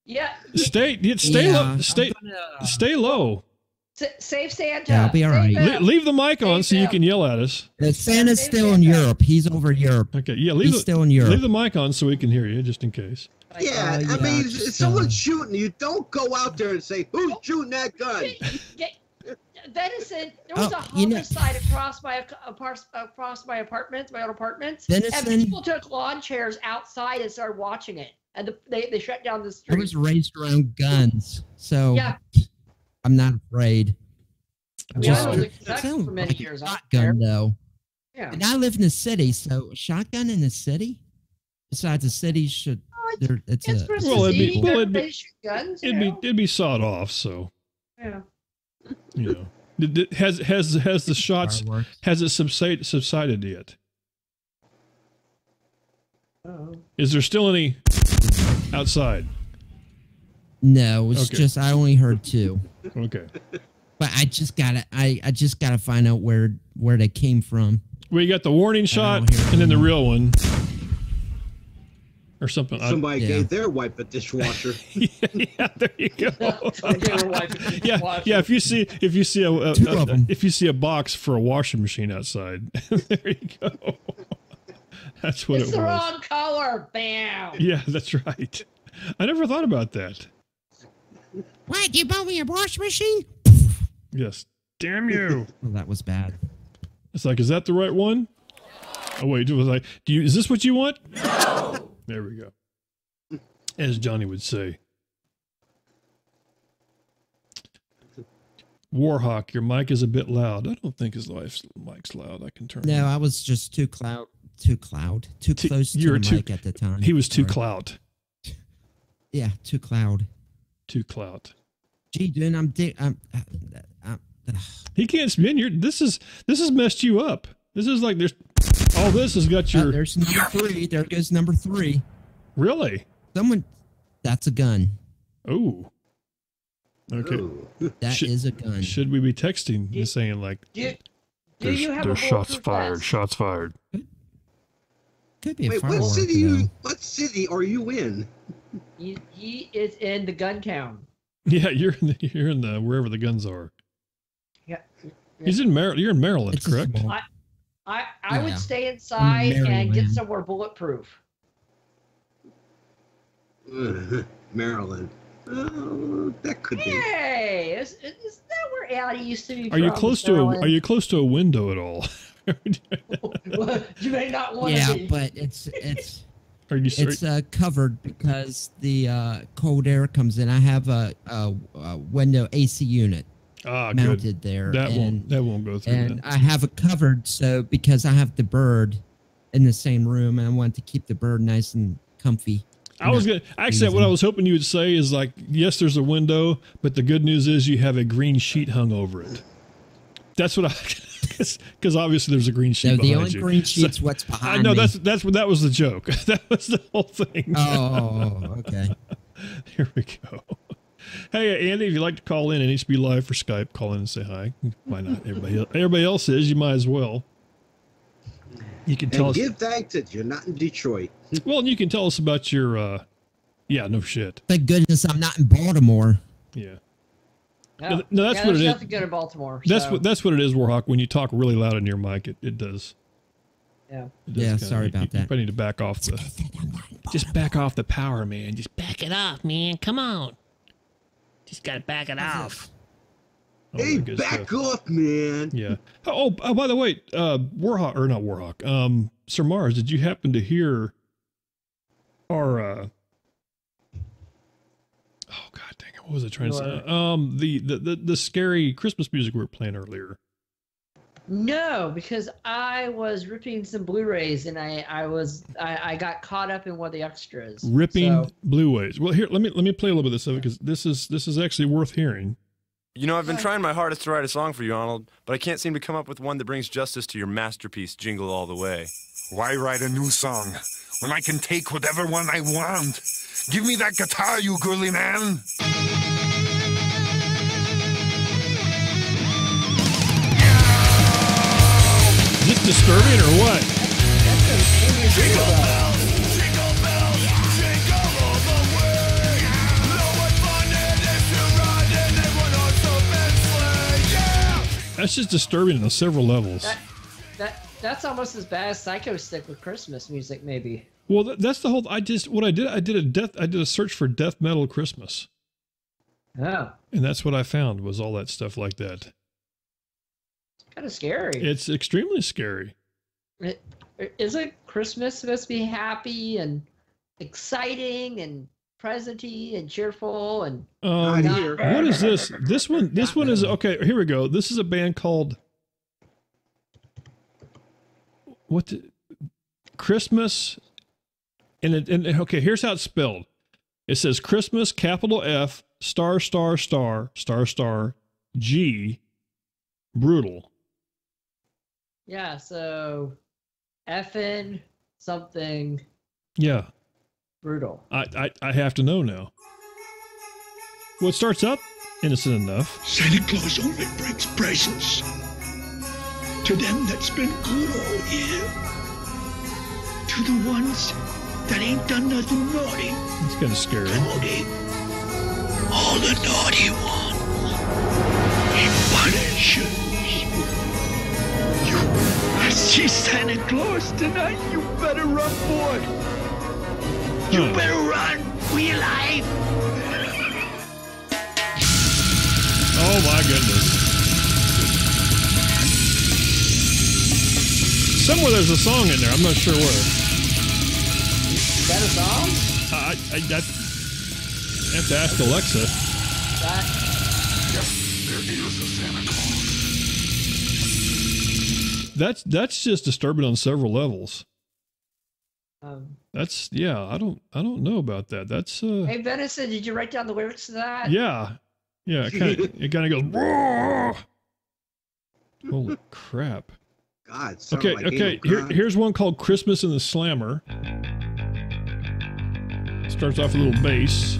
Yeah. Stay low. Stay low. Save Santa. Yeah, I'll be all right. Leave the mic on so you can yell at us. Santa's still in Europe. He's over Europe. Okay, yeah, he's still in Europe. Leave the mic on so we can hear you, just in case. Yeah, I mean, if someone's shooting you, don't go out there and say, "Who's shooting that gun?" Denison, there was a homicide across my apartments, my own apartments, Denison, and people took lawn chairs outside and started watching it, and they shut down the street. I was raised around guns, so yeah. I'm not afraid. I mean, I was in Kentucky for many years. Shotgun though. Yeah. And I live in the city, so a shotgun in the city. Besides, the city should. It'd be sawed off. So. Yeah. You know, has the shots subsided yet? Is there still any outside? No, it's just I only heard 2. Okay. But I just gotta find out where they came from. Well, you got the warning shot and then the real one. Or something. Somebody gave their wife a dishwasher. Yeah, there you go. Yeah. If you see a box for a washing machine outside, there you go. That's what it's it was. the wrong color. Bam. Yeah, that's right. I never thought about that. What? You bought me a washing machine? Yes. Damn you. Well, that was bad. It's like, is that the right one? Oh wait, it was like, is this what you want? No. There we go. As Johnny would say. Warhawk, your mic is a bit loud. I don't think his mic's loud. I can turn it. No, I was just too close to the mic at the time. He was too clout. Yeah, too cloud. Too clout. Gee, dude, he can't spin. This has messed you up. This is like all this has got your. There's number 3. There goes number 3. Really? That's a gun. Oh. Okay. That is a gun. Should we be texting and saying like, there's shots fired, shots fired? Could be a Wait, what city are you in? He is in the gun town. Yeah, you're in the wherever the guns are. Yeah. He's in Maryland. You're in Maryland, correct? I would stay inside and get somewhere bulletproof. Maryland. That could be. Hey, is that where Addie used to be? Are you close to a window at all? You may not want to be. Yeah, but it's covered because the cold air comes in. I have a window AC unit mounted there. That won't go through. And I have it covered because I have the bird in the same room, and I want to keep the bird nice and comfy. I was gonna actually. What I was hoping you would say is like, yes, there's a window, but the good news is you have a green sheet hung over it. That's what because obviously there's a green sheet behind you. The only green sheet's what's behind me. I know that was the joke. That was the whole thing. Oh, okay. Here we go. Hey, Andy, if you'd like to call in, it needs to be live for Skype. Call in and say hi. Why not? Everybody else is. You might as well. You can tell us. Give thanks that you're not in Detroit. Well, and you can tell us about your. Yeah, no shit. Thank goodness I'm not in Baltimore. Yeah. No, that's what it is. There's nothing good in Baltimore. That's what it is, Warhawk. When you talk really loud in your mic, it does. Yeah. Yeah. Sorry about that. You probably need to back off just back off the power, man. Just back it off, man. Come on. Just gotta back it off. Hey, back off, man. Yeah. Oh, by the way, Warhawk or not Warhawk? Sir Mars, did you happen to hear our? Oh God dang it! What was I trying to say? The scary Christmas music we were playing earlier. No, because I was ripping some Blu-rays and I got caught up in one of the extras. Ripping Blu-rays. Well, here let me play a little bit of this of it because this is actually worth hearing. You know, I've been trying my hardest to write a song for you, Arnold, but I can't seem to come up with one that brings justice to your masterpiece, Jingle All the Way. Why write a new song when I can take whatever one I want? Give me that guitar, you girly man. Just to disturbing or what? Jingle bells, jingle bells, jingle all the way. No one fun it is to ride in a one-horse open sleigh, yeah! That's just disturbing on several levels. That's almost as bad as Psycho Stick with Christmas music, maybe. Well, that's the whole. I did a search for death metal Christmas. Oh. And that's what I found was all that stuff like that. It's kind of scary. It's extremely scary. Isn't Christmas supposed to be happy and exciting and presenty and cheerful and? What is this? This one is okay. Here we go. This is a band called Christmas. And okay, here's how it's spelled. It says Christmas, capital F, star, star, star, star, star, G, brutal. Yeah, so effing something. Yeah. Brutal. I have to know now. Well, it starts up innocent enough. Santa Claus only brings presents to them that's been good all year. To the ones that ain't done nothing naughty. It's kind of scary. Naughty. All the naughty ones. He punishes. I see Santa Claus tonight. You better run, boy. You better run for your life. Oh my goodness. Somewhere there's a song in there. I'm not sure where. Is that a song? I have to ask Alexa. Yes, there is a Santa Claus. That's just disturbing on several levels. That's I don't know about that. That's Hey Venison, did you write down the lyrics to that? Yeah. It kind of goes. Whoa! Holy crap! God. Okay. Here's one called Christmas in the Slammer. Starts off with a little bass.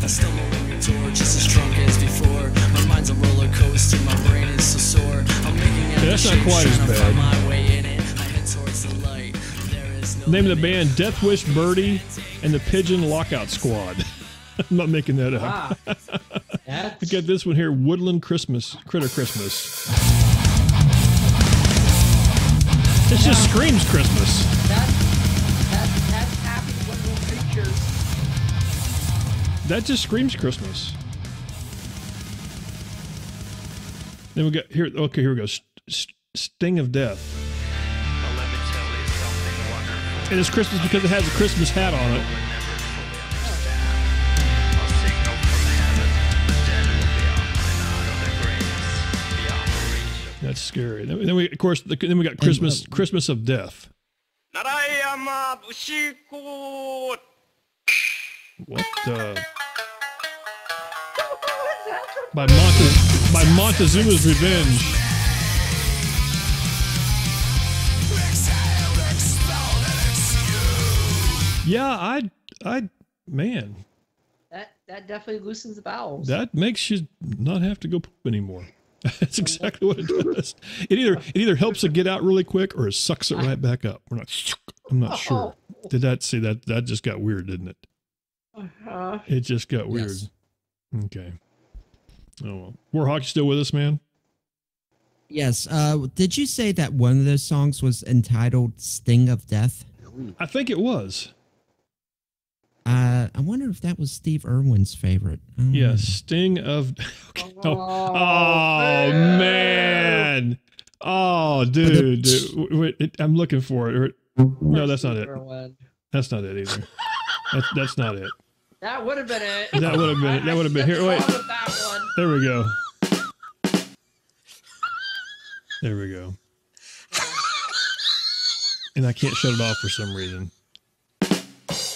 I stumble on your torch, just as drunk as before. My mind's a roller coaster, my brain is so sore. I'm making out that's not quite as bad. my way in it. I head towards the light. There is no Name of the band: Death Wish Birdie and the Pigeon Lockout Squad. I'm not making that up. Wow. Look at this one here: Woodland Christmas, Critter Christmas. It just screams Christmas. That's happy little creatures. That just screams Christmas. Then we got here. Okay, here we go. Sting of Death. And it's Christmas because it has a Christmas hat on it. That's scary. Then we, of course, then we got Christmas of Death. What? By Montezuma's Revenge. Yeah, man. That definitely loosens the bowels. That makes you not have to go poop anymore. That's exactly what it does. It either helps it get out really quick or it sucks it right back up. I'm not sure. Did that see that just got weird, didn't it? It just got weird. Yes. Okay. Oh well. Warhawk, you still with us, man? Yes. Did you say that one of those songs was entitled Sting of Death? I think it was. I wonder if that was Steve Irwin's favorite. Yeah, Sting of. Okay. Oh man! Oh, dude. Wait, I'm looking for it. No, that's not it. That's not it either. That's not it. That would have been it. That would have been it. That would have been here. Wait. There we go. There we go. And I can't shut it off for some reason.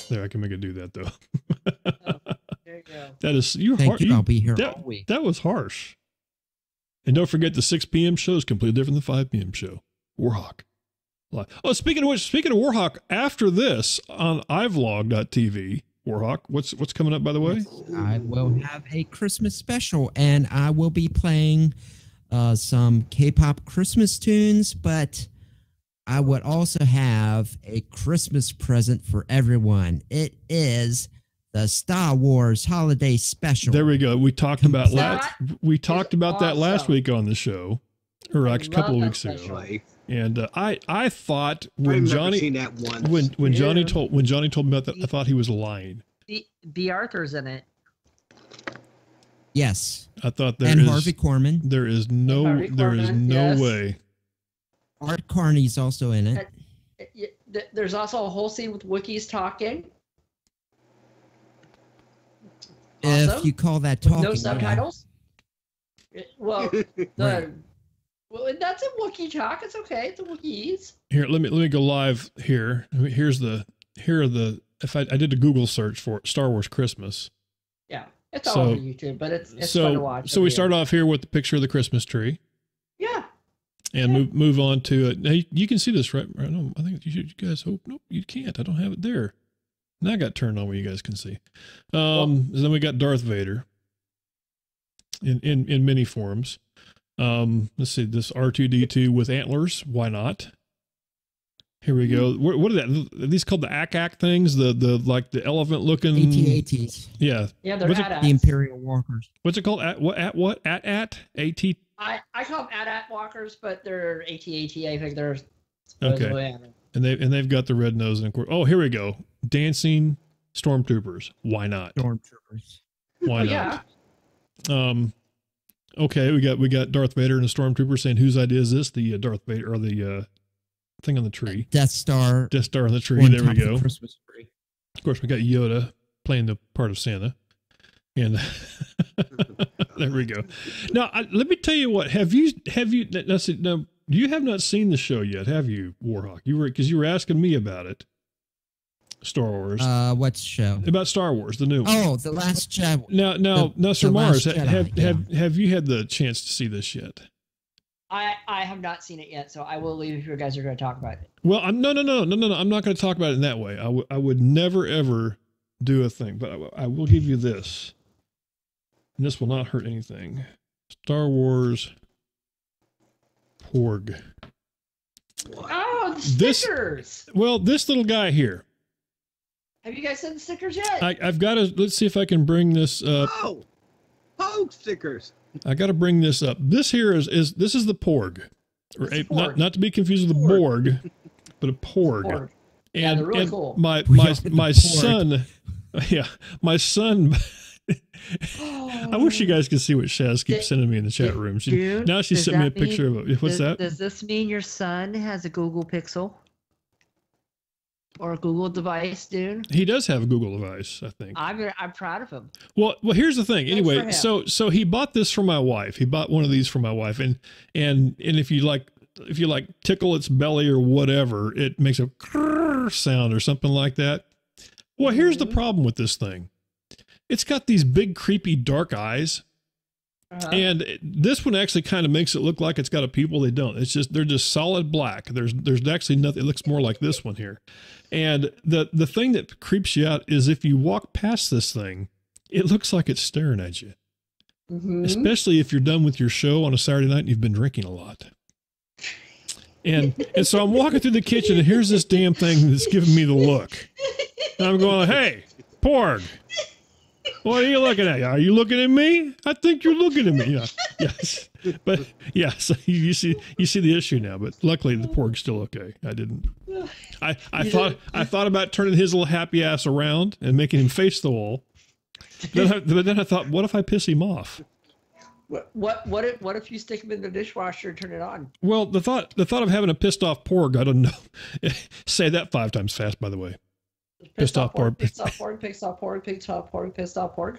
There, I can make it do that though. There you go. That is I'll be here all week. That was harsh. And don't forget the 6 p.m. show is completely different than the 5 p.m. show. Warhawk. Oh, speaking of which, speaking of Warhawk, after this on iVlog.tv, Warhawk. What's coming up, by the way? I will have a Christmas special, and I will be playing some K-pop Christmas tunes, but I would also have a Christmas present for everyone. It is the Star Wars Holiday Special. There we go. We talked about that last week on the show, or actually a couple of weeks ago. And I thought when Johnny when Johnny told me about that, I thought he was lying. B. Arthur's in it. Yes, I thought Harvey Korman. There is no way. Art Carney's also in it. There's also a whole scene with Wookiees talking. If you call that talking, no subtitles. Yeah. Well, that's a Wookiee talk. It's okay. It's a Wookiees. Here, let me go live here. Here are the. If I did a Google search for Star Wars Christmas. Yeah, it's all over YouTube, but it's fun to watch. So we start off here with the picture of the Christmas tree. Yeah. And move on to it. Now you can see this, right? No, I think you guys hope. Nope, you can't. I don't have it there. Now I got turned on where you guys can see. Then we got Darth Vader in many forms. Let's see, this R2-D2 with antlers. Why not? Here we go. What are that? Are these called the AT-AT things? The like the elephant looking AT-ATs. Yeah. Yeah, they're AT-ATs. The Imperial Walkers. What's it called? AT-AT? AT? I call them AT-AT walkers, but they're AT-AT. I think they're okay. And they've got the red nose and here we go. Dancing stormtroopers. Why not? Stormtroopers. Why not? Yeah. Okay, we got Darth Vader and a stormtrooper saying, "Whose idea is this?" The Darth Vader or the thing on the tree. Death Star on the tree. There we go. Christmas tree. Of course, we got Yoda playing the part of Santa. And there we go. Now, let me tell you what. Have you? Now, you have not seen the show yet, have you, Warhawk? Because you were asking me about it. Star Wars. What show? About Star Wars, the new one. Oh, The Last Jedi. Now, Sir Mars, have you had the chance to see this yet? I have not seen it yet, so I will leave if you guys are going to talk about it. Well, no. I'm not going to talk about it in that way. I would never ever do a thing, but I will give you this. And this will not hurt anything. Star Wars Porg. Oh, the stickers. This little guy here. Have you guys sent the stickers yet? I've got to, let's see if I can bring this up. Oh, Porg stickers. I got to bring this up. This here is the Porg. Or Porg. Not to be confused with the Borg, but a Porg. Porg. Yeah, they're really cool. My son, my son. I wish you guys could see what Shaz keeps sending me in the chat room. Now she sent me a picture of it. What's that? Does this mean your son has a Google Pixel? Or a Google device, dude? He does have a Google device, I think. I'm proud of him. Well, here's the thing. Anyway, so he bought this for my wife. He bought one of these for my wife, and if you like tickle its belly or whatever, it makes a sound or something like that. Well, here's the problem with this thing. It's got these big, creepy, dark eyes. Uh-huh. And this one actually kind of makes it look like it's got a pupil. They don't. They're just solid black. There's actually nothing. It looks more like this one here. And the thing that creeps you out is if you walk past this thing, it looks like it's staring at you. Mm-hmm. Especially if you're done with your show on a Saturday night and you've been drinking a lot. And so I'm walking through the kitchen and here's this damn thing that's giving me the look. And I'm going, "Hey, Porg. What are you looking at? Are you looking at me? I think you're looking at me." Yeah. Yes. But yeah, so you see the issue now, but luckily the Porg's still okay. I didn't. I thought about turning his little happy ass around and making him face the wall. But then I thought, what if I piss him off? What if you stick him in the dishwasher and turn it on? Well, the thought of having a pissed off Porg, I don't know. Say that 5 times fast, by the way. Pissed off Porg. Pissed off Porg. Pissed off Porg. Pissed off Porg. Pissed off Porg.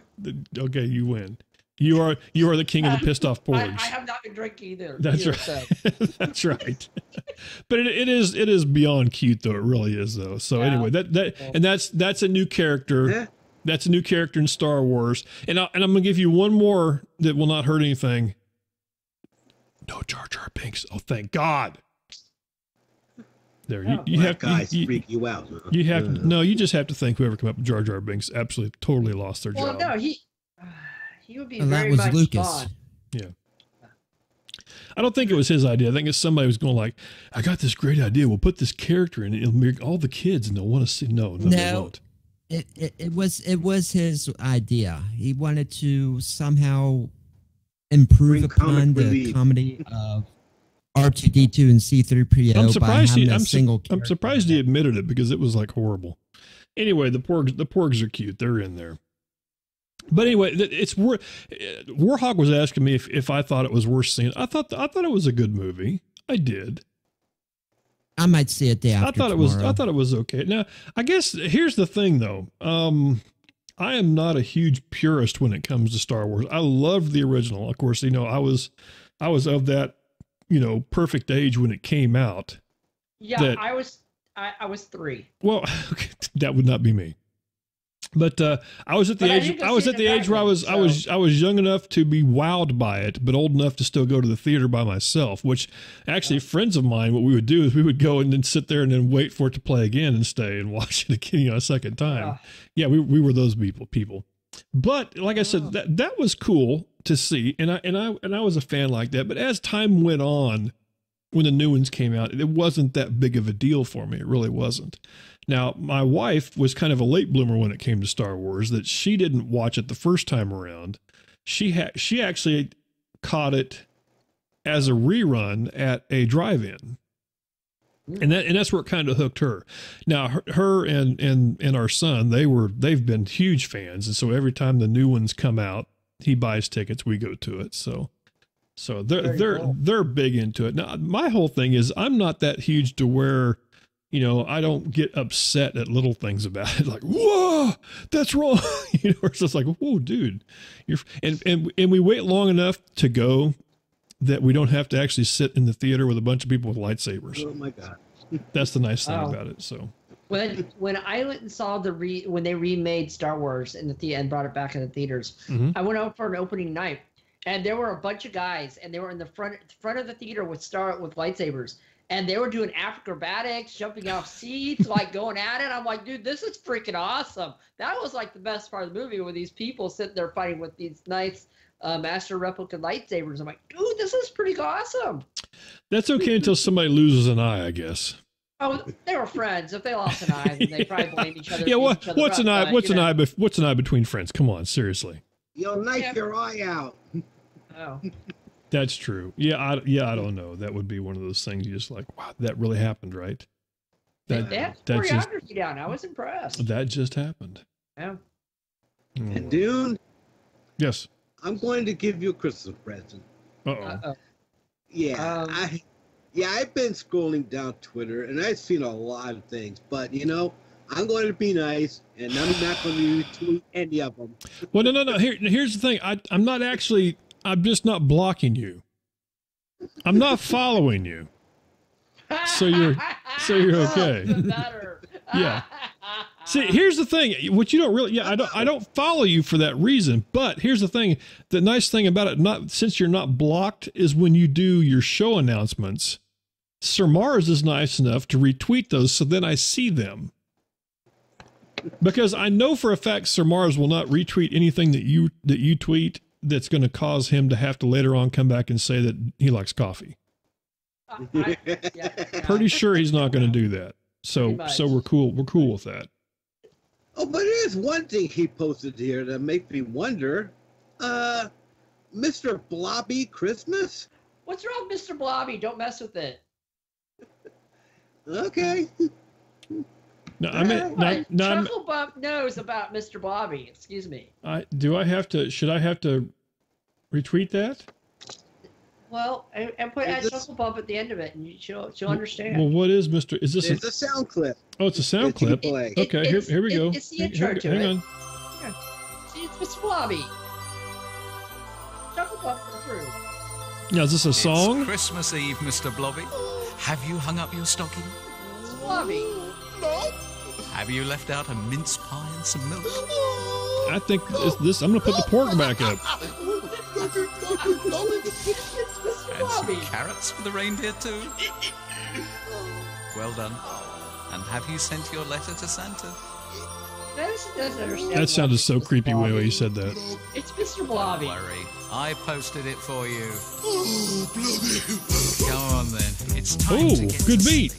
Okay, you win. You are the king of the pissed off Porgs. I have not been drinking either. That's right. So. That's right. But it is beyond cute, though. It really is, though. So anyway, that's a new character. Yeah. That's a new character in Star Wars. And I'm gonna give you one more that will not hurt anything. No Jar Jar Binks. Oh, thank God. There, you have guys freak you out. Huh? You have no. You just have to think whoever came up with Jar Jar Binks absolutely totally lost their job. Well, no, he would be And very that was much Lucas. gone. Yeah. I don't think it was his idea. I think it's somebody who's going like, I got this great idea. We'll put this character in it. It'll make all the kids and they'll want to see. No, they won't. It was his idea. He wanted to somehow improve upon the comedy of R2D2 and C3PO by having a single character. I'm surprised he admitted it because it was like horrible. Anyway, the porgs are cute. They're in there. But anyway, it's Warhawk was asking me if I thought it was worth seeing. I thought it was a good movie. I did. I might see it day after. I thought it was okay. Now, I guess here's the thing though. I am not a huge purist when it comes to Star Wars. I loved the original. Of course, I was of that, perfect age when it came out. Yeah, I was 3. Well, okay, that would not be me. But I was at the age. I was at the age where I was young enough to be wowed by it, but old enough to still go to the theater by myself. Which actually, friends of mine, what we would do is we would go and then sit there and then wait for it to play again and stay and watch it again a second time. Yeah, we were those people. But like I said, that was cool to see, and I was a fan like that. But as time went on, when the new ones came out, it wasn't that big of a deal for me. It really wasn't. Now, my wife was kind of a late bloomer when it came to Star Wars, that she didn't watch it the first time around. She actually caught it as a rerun at a drive-in. And that's where it kind of hooked her. Now, her and our son, they've been huge fans. And so every time the new ones come out, he buys tickets, we go to it. So they're big into it. Now, my whole thing is I'm not that huge to where, I don't get upset at little things about it. Like, whoa, that's wrong. It's just like, whoa, dude, and we wait long enough to go that we don't have to actually sit in the theater with a bunch of people with lightsabers. Oh my God. That's the nice thing about it. So when I went and saw when they remade Star Wars in the theater and brought it back in the theaters, I went out for an opening night and there were a bunch of guys and they were in the front of the theater with lightsabers. And they were doing acrobatics, jumping off seats, like going at it. I'm like, dude, this is freaking awesome. That was like the best part of the movie, with these people sitting there fighting with these nice master replica lightsabers. I'm like, dude, this is pretty awesome. That's okay until somebody loses an eye, I guess. Oh, they were friends. If they lost an eye, then they probably blame each other. Yeah, what's an eye? What's an eye between friends? Come on, seriously. You'll knife your eye out. Oh. That's true. Yeah, I don't know. That would be one of those things you just like, wow, that really happened, right? They had choreography down. I was impressed. That just happened. Yeah. And Dune? Yes. I'm going to give you a Christmas present. Uh-oh. Yeah, I've been scrolling down Twitter, and I've seen a lot of things, but, I'm going to be nice, and I'm not going to retweet any of them. Well, no. Here's the thing. I'm just not blocking you. I'm not following you. So you're okay. Yeah. See, here's the thing. What you don't really, I don't follow you for that reason. But here's the thing. The nice thing about it, since you're not blocked, is when you do your show announcements, Sir Mars is nice enough to retweet those, so then I see them. Because I know for a fact Sir Mars will not retweet anything that you tweet that's going to cause him to have to later on come back and say that he likes coffee. Pretty sure he's not going to do that. So we're cool. We're cool with that. Oh, but there's one thing he posted here that makes me wonder. Mr. Blobby Christmas? What's wrong, Mr. Blobby? Don't mess with it. Okay. No, I mean, Chuckle Bump knows about Mr. Blobby. Excuse me. Should I have to retweet that? Well, and add Chuckle Bump at the end of it, and she'll understand. Well, what is Mr.? Is this? It's a sound clip. Oh, it's a sound clip. Okay, here we go. It's the intro to it. Hang on. Yeah. See, it's Mr. Blobby. Chuckle Bump comes through. Now, is this a song? It's Christmas Eve, Mr. Blobby. Have you hung up your stocking? Mr. Blobby. No. Have you left out a mince pie and some milk? I think this. I'm going to put the pork back up. And some carrots for the reindeer too. Well done. And have you sent your letter to Santa? Madison doesn't understand. That sounded so creepy when you said that. It's Mr. Blobby. Don't worry, I posted it for you. Come on then, it's time to get good to beat.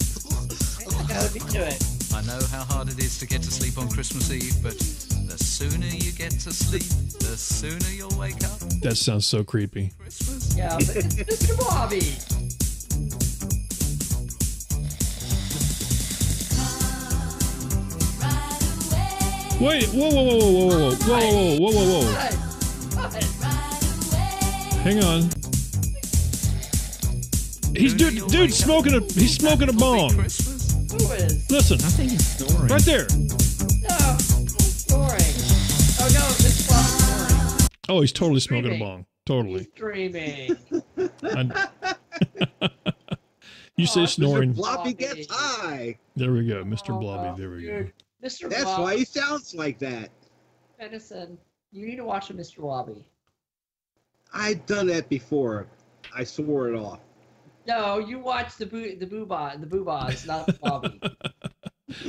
Gotta be to it. I know how hard it is to get to sleep on Christmas Eve, but the sooner you get to sleep, the sooner you'll wake up. That sounds so creepy. Yeah, but it's Mr. Blobby. Wait, whoa. Hang on. Dude's smoking a bong. Who is? Listen. I think he's snoring. Right there. No, he's snoring. Oh no, Mr. Blobby's snoring. Oh, he's totally smoking a bong. Totally. He's dreaming. You say snoring. Mr. Blobby gets high. There we go, Mr. Blobby. There we go. Mr. That's Blobby. why he sounds like that. Edison, you need to watch a Mr. Blobby. I've done that before. I swore it off. No, you watch the boobas, not the Blobby.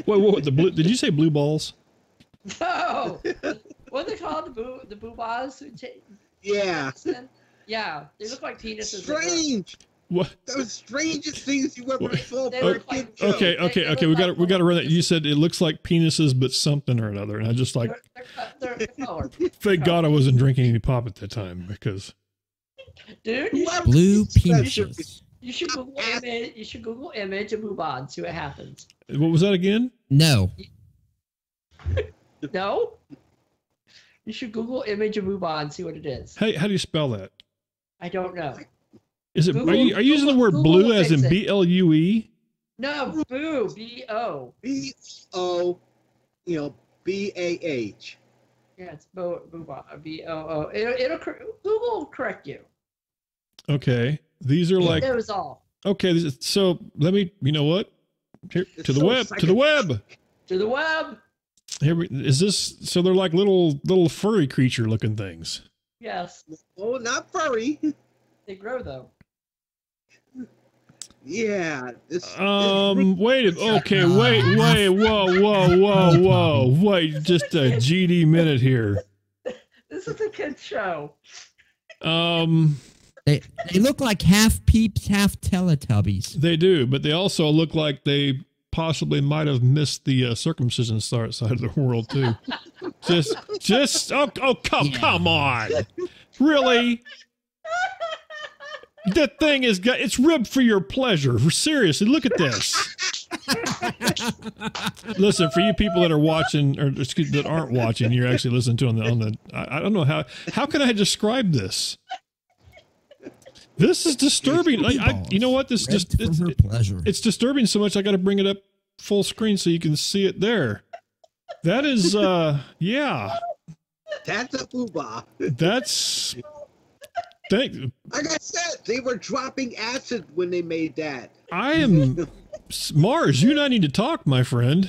Wait, the blue? Did you say blue balls? No, what are they called? The boobas? Yeah. Yeah, they look like penises. Strange. What? Those strangest things you ever saw. Okay. We got to run that. You said it looks like penises, but something or another, and I just like. They're colored. Thank God I wasn't drinking any pop at that time because. Dude, blue penises. You should Google image. You should Google image of boobon and see what happens. What was that again? No. No. You should Google image of boobon and see what it is. Hey, how do you spell that? I don't know. Is it? Google, are you using the word blue as in BLUE? No, boo. B-O. B-O. B-A-H. Yeah, it's boobon. B-O-O. It'll Google will correct you. Okay, these are like. It was all. Okay, so let me. You know what? Here to the web. To the web. To the web. Here is this. So they're like little furry creature looking things. Yes. Oh, not furry. They grow though. Yeah. Wait. Okay. Wait. Whoa. Wait. Just a GD minute here. This is a kid's show. They look like half peeps, half Teletubbies. They do, but they also look like they possibly might have missed the circumcision side of the world too. Come on, really? That thing it's ribbed for your pleasure. Seriously, look at this. Listen, for you people that are watching or that aren't watching, you're actually listening to on the. I don't know how can I describe this. This is disturbing. You know what? It's disturbing so much. I got to bring it up full screen so you can see it there. That is, yeah. That's a booba. That's. Like I said, they were dropping acid when they made that. I am Mars. You and I need to talk, my friend.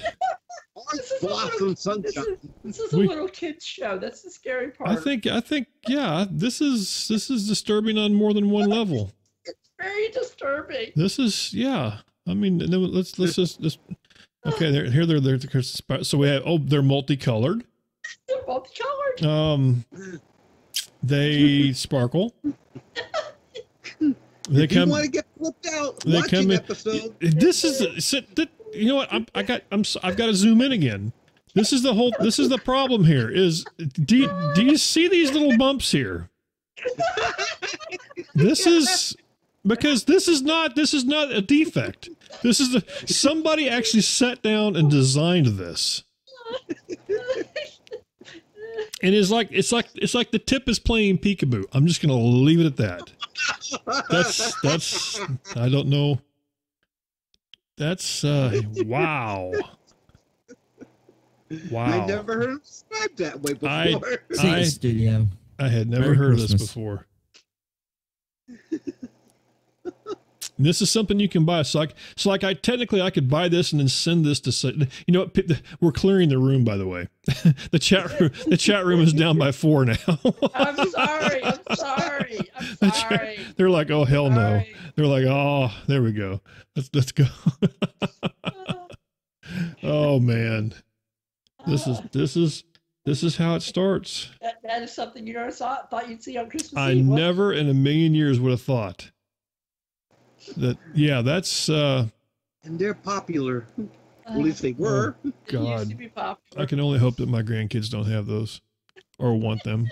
Blossom sunshine. This is a little kid's show. That's the scary part. I think, yeah. This is disturbing on more than one level. It's very disturbing. This is, yeah. I mean, let's just. Okay, they're so we have. They're multicolored. They're multicolored. They sparkle. They if you want to get flipped out, watch an episode. This is you know what? I've got to zoom in again. This is the problem here. Do you see these little bumps here? This is because this is not a defect. This is somebody actually sat down and designed this. And it's like the tip is playing peekaboo. I'm just gonna leave it at that. That's I don't know. That's wow. I never heard him described that way before. I had never heard of this before. This is something you can buy. So like I could buy this and then send this to, you know what, we're clearing the room, by the way. The chat room is down by 4 now. I'm sorry. They're like, oh hell no. They're like, oh, there we go. Let's go. Oh man, this is how it starts. That is something you never thought you'd see on Christmas I Eve. never in a million years would have thought that. Yeah, that's. And they're popular. At least they were. Oh, God, They used to be popular. I can only hope that my grandkids don't have those or want them.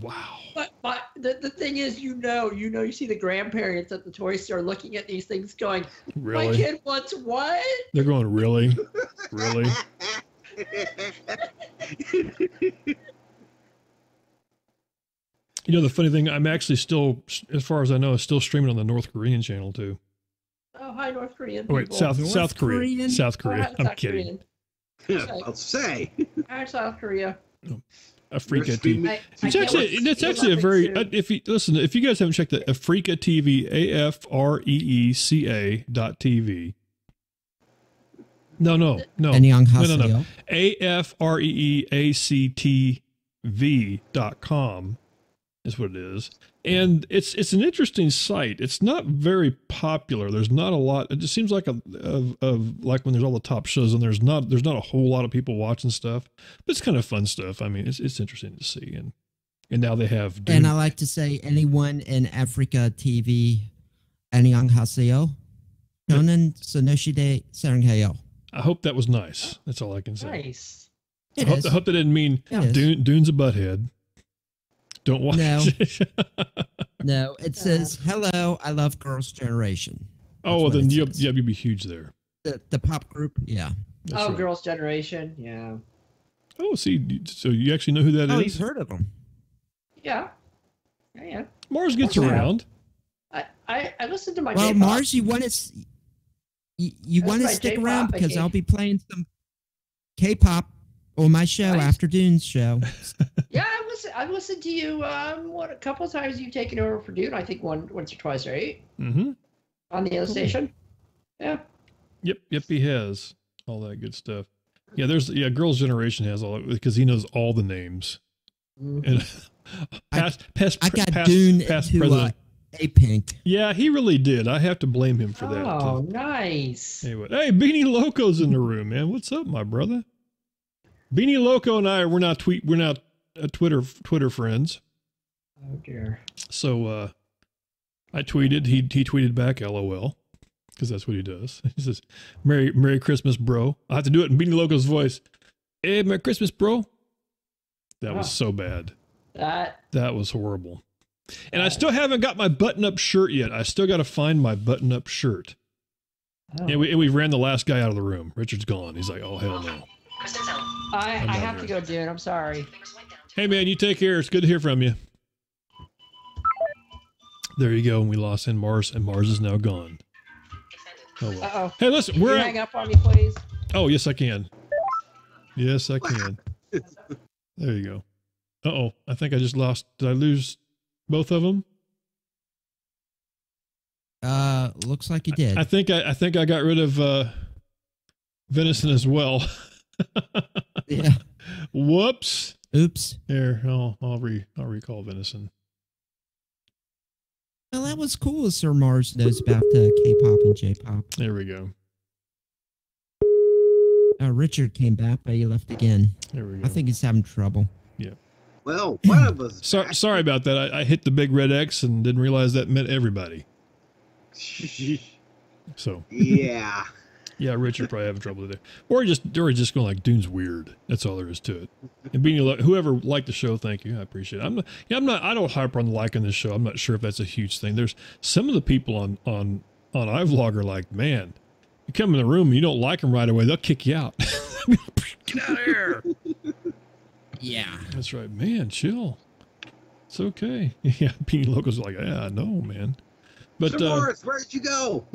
Wow. But the thing is, you see the grandparents at the toy store looking at these things going, Really? my kid wants what? They're going, really? Really? You know, the funny thing, I'm actually still, as far as I know, still streaming on the North Korean channel too. Oh, hi, North Korean Oh, wait, people. South Korea. South Korea. I'm South kidding. Korean. I'll say. Hi, South Korea. Africa TV. It's actually a very. If you guys haven't checked it, Africa TV, AFREECA.TV. No. Annyeonghaseyo. AFREEACTV.com is what it is. And it's an interesting site. It's not very popular. There's not a lot. It just seems like like when there's all the top shows and there's not a whole lot of people watching stuff. But it's kind of fun stuff. I mean, it's interesting to see. And now they have Dune. And I like to say anyone in Africa TV, Annyeonghaseyo. Jonan Sonoshide Saranghayo. I hope that was nice. That's all I can say. Nice. I hope that didn't mean Dune's a butthead. Don't watch it. No, it says, hello, I love Girls' Generation. Oh, well, then you'd be huge there. The pop group, yeah. That's right. Girls' Generation, yeah. Oh, see, so you actually know who that is? Oh, you've heard of them. Yeah. Yeah. Mars gets around. I listened to my Well, J-pop. Mars, you want to stick J-pop, around because okay. I'll be playing some K-pop on my show after Dune's show. Yeah, I've listened to you a couple of times. You've taken over for Dune. I think once or twice, right? Mm-hmm. On the other station. Yeah. Yep, he has all that good stuff. Yeah, Girls' Generation has all that because he knows all the names. Mm-hmm. And I got Dune into A-Pink. Yeah, he really did. I have to blame him for that. Oh, nice. Anyway, hey, Beanie Loco's in the room, man. What's up, my brother? Beanie Loco and I we're not Twitter friends. Oh dear. So I tweeted. He tweeted back, LOL, because that's what he does. He says, "Merry Christmas, bro." I have to do it in Beanie Loco's voice. Hey, Merry Christmas, bro. That was so bad. That was horrible. And I still haven't got my button-up shirt yet. I still got to find my button-up shirt. Oh. And we ran the last guy out of the room. Richard's gone. He's like, oh hell no. I have to go, Dune. I'm sorry. Hey, man, you take care. It's good to hear from you. There you go. And we lost Mars, and Mars is now gone. Oh, well. Uh-oh. Hey, listen, Can you hang up on me, please? Oh, yes, I can. Yes, I can. There you go. Uh-oh. I think I just lost. Did I lose both of them? Looks like you did. I think I got rid of Venison as well. Yeah. Whoops. Oops. Here, I'll recall Venison. Well, that was cool. Sir Mars knows about K-pop and J-pop. There we go. Richard came back, but he left again. There we go. I think he's having trouble. Yeah. Well, one of us. Sorry about that. I hit the big red X and didn't realize that meant everybody. So. Yeah. Yeah, Richard probably having trouble today, or just going like Dune's weird. That's all there is to it. And whoever liked the show, thank you, I appreciate it. I don't hype on liking this show. I'm not sure if that's a huge thing. There's some of the people on iVlog are like, man, you come in the room and you don't like them right away, they'll kick you out. Get out of here. Yeah, that's right, man. Chill. It's okay. Yeah, Beanie Loco's like, yeah, I know, man. But Sir Morris, where'd you go?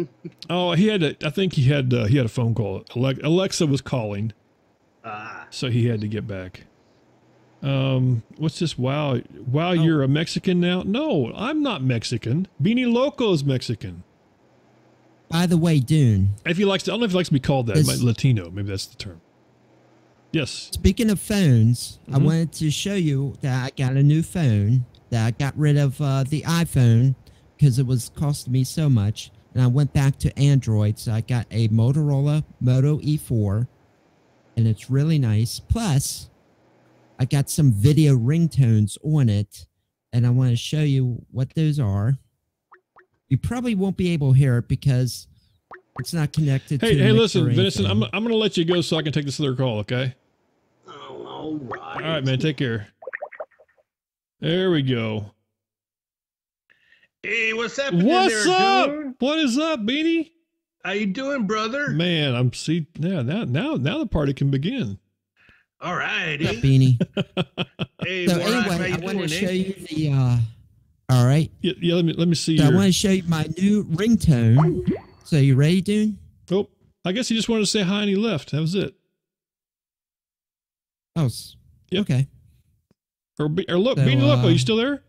I think he had a phone call. Alexa was calling, so he had to get back. What's this? Wow, you're a Mexican now? No, I'm not Mexican. Beanie Loco's Mexican. By the way, Dune. If he likes, I don't know if he likes to be called that. Latino, maybe that's the term. Yes. Speaking of phones, I wanted to show you that I got a new phone, that I got rid of the iPhone because it was costing me so much. And I went back to Android, so I got a Motorola Moto E4, and it's really nice. Plus, I got some video ringtones on it, and I want to show you what those are. You probably won't be able to hear it because it's not connected to Hey, listen, Vincent, I'm going to let you go so I can take this other call, okay? Oh, all right. All right, man, take care. There we go. Hey, what's happening What's there, up? dude? What is up, Beanie? How you doing, brother? Man, I'm now the party can begin. All right, What's up, Beanie? Hey, So Warlock, anyway, how I you want to doing, show eh? you the. All right. Yeah. Let me see. So I want to show you my new ringtone. So you ready, Dune? Oh, I guess he just wanted to say hi and he left. That was it. Oh, okay. Or look, So, Beanie, look, are you still there?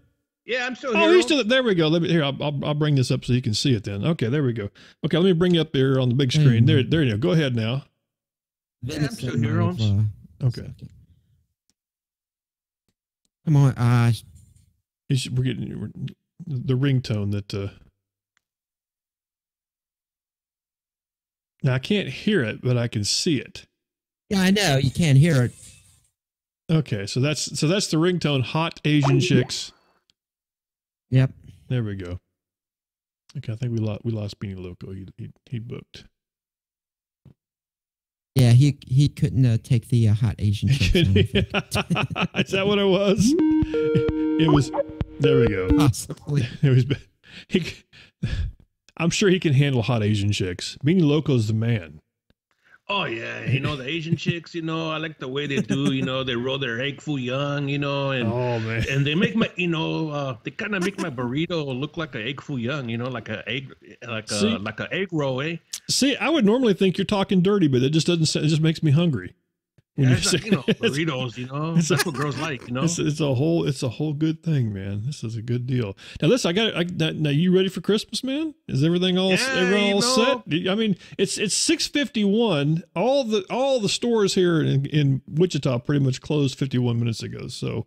Yeah, I'm still here. Oh, he's still there. We go. I'll bring this up so you can see it then. Okay, there we go. Okay, let me bring you up there on the big screen. There you go. Go ahead now. Yeah, I'm still here, Holmes. Okay. Come on. We're getting the ringtone that. Now I can't hear it, but I can see it. Yeah, I know you can't hear it. Okay, so that's the ringtone. Hot Asian chicks. Yep. There we go. Okay, I think we lost Beanie Loco. He booked. Yeah, he couldn't take the hot Asian chicks. Is that what it was? It was. There we go. Possibly. It was. I'm sure he can handle hot Asian chicks. Beanie Loco's the man. Oh, yeah. The Asian chicks, I like the way they do, they roll their egg foo young, and oh, man. And they make my, they kind of make my burrito look like an egg foo young, like an egg, like a egg roll, eh? See, I would normally think you're talking dirty, but it just doesn't. It just makes me hungry. Yeah, it's like, burritos, that's what girls like, It's a whole good thing, man. This is a good deal. Now, listen, now you ready for Christmas, man? Is everything all set? I mean, it's 6:51. All the stores here in Wichita pretty much closed 51 minutes ago. So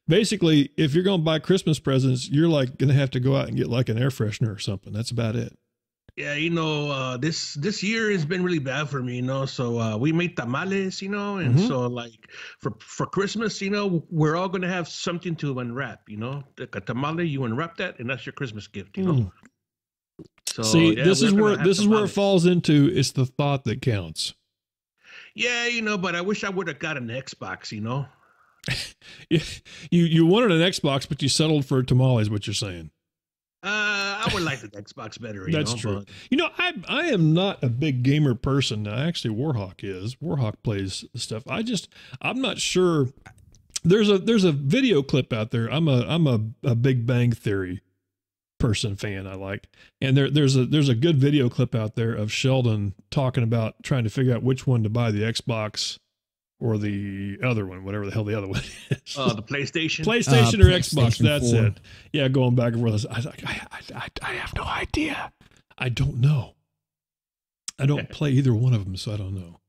basically, if you're going to buy Christmas presents, you're like going to have to go out and get like an air freshener or something. That's about it. Yeah, this year has been really bad for me, so we made tamales, and so like for Christmas, we're all going to have something to unwrap, like a tamale, you unwrap that and that's your Christmas gift, So see, yeah, this is where tamales. it falls into. It's the thought that counts. Yeah, but I wish I would have got an Xbox, You wanted an Xbox, but you settled for tamales, what you're saying. I would like the Xbox better. That's true. I am not a big gamer person. Actually, Warhawk is. Warhawk plays stuff. I'm not sure. There's a video clip out there. I'm a Big Bang Theory fan. I like, and there's a good video clip out there of Sheldon talking about trying to figure out which one to buy, the Xbox or the other one, whatever the hell the other one is. The PlayStation? PlayStation or Xbox, that's 4. it. Yeah, going back and forth. I have no idea. I don't know. I don't play either one of them, so I don't know.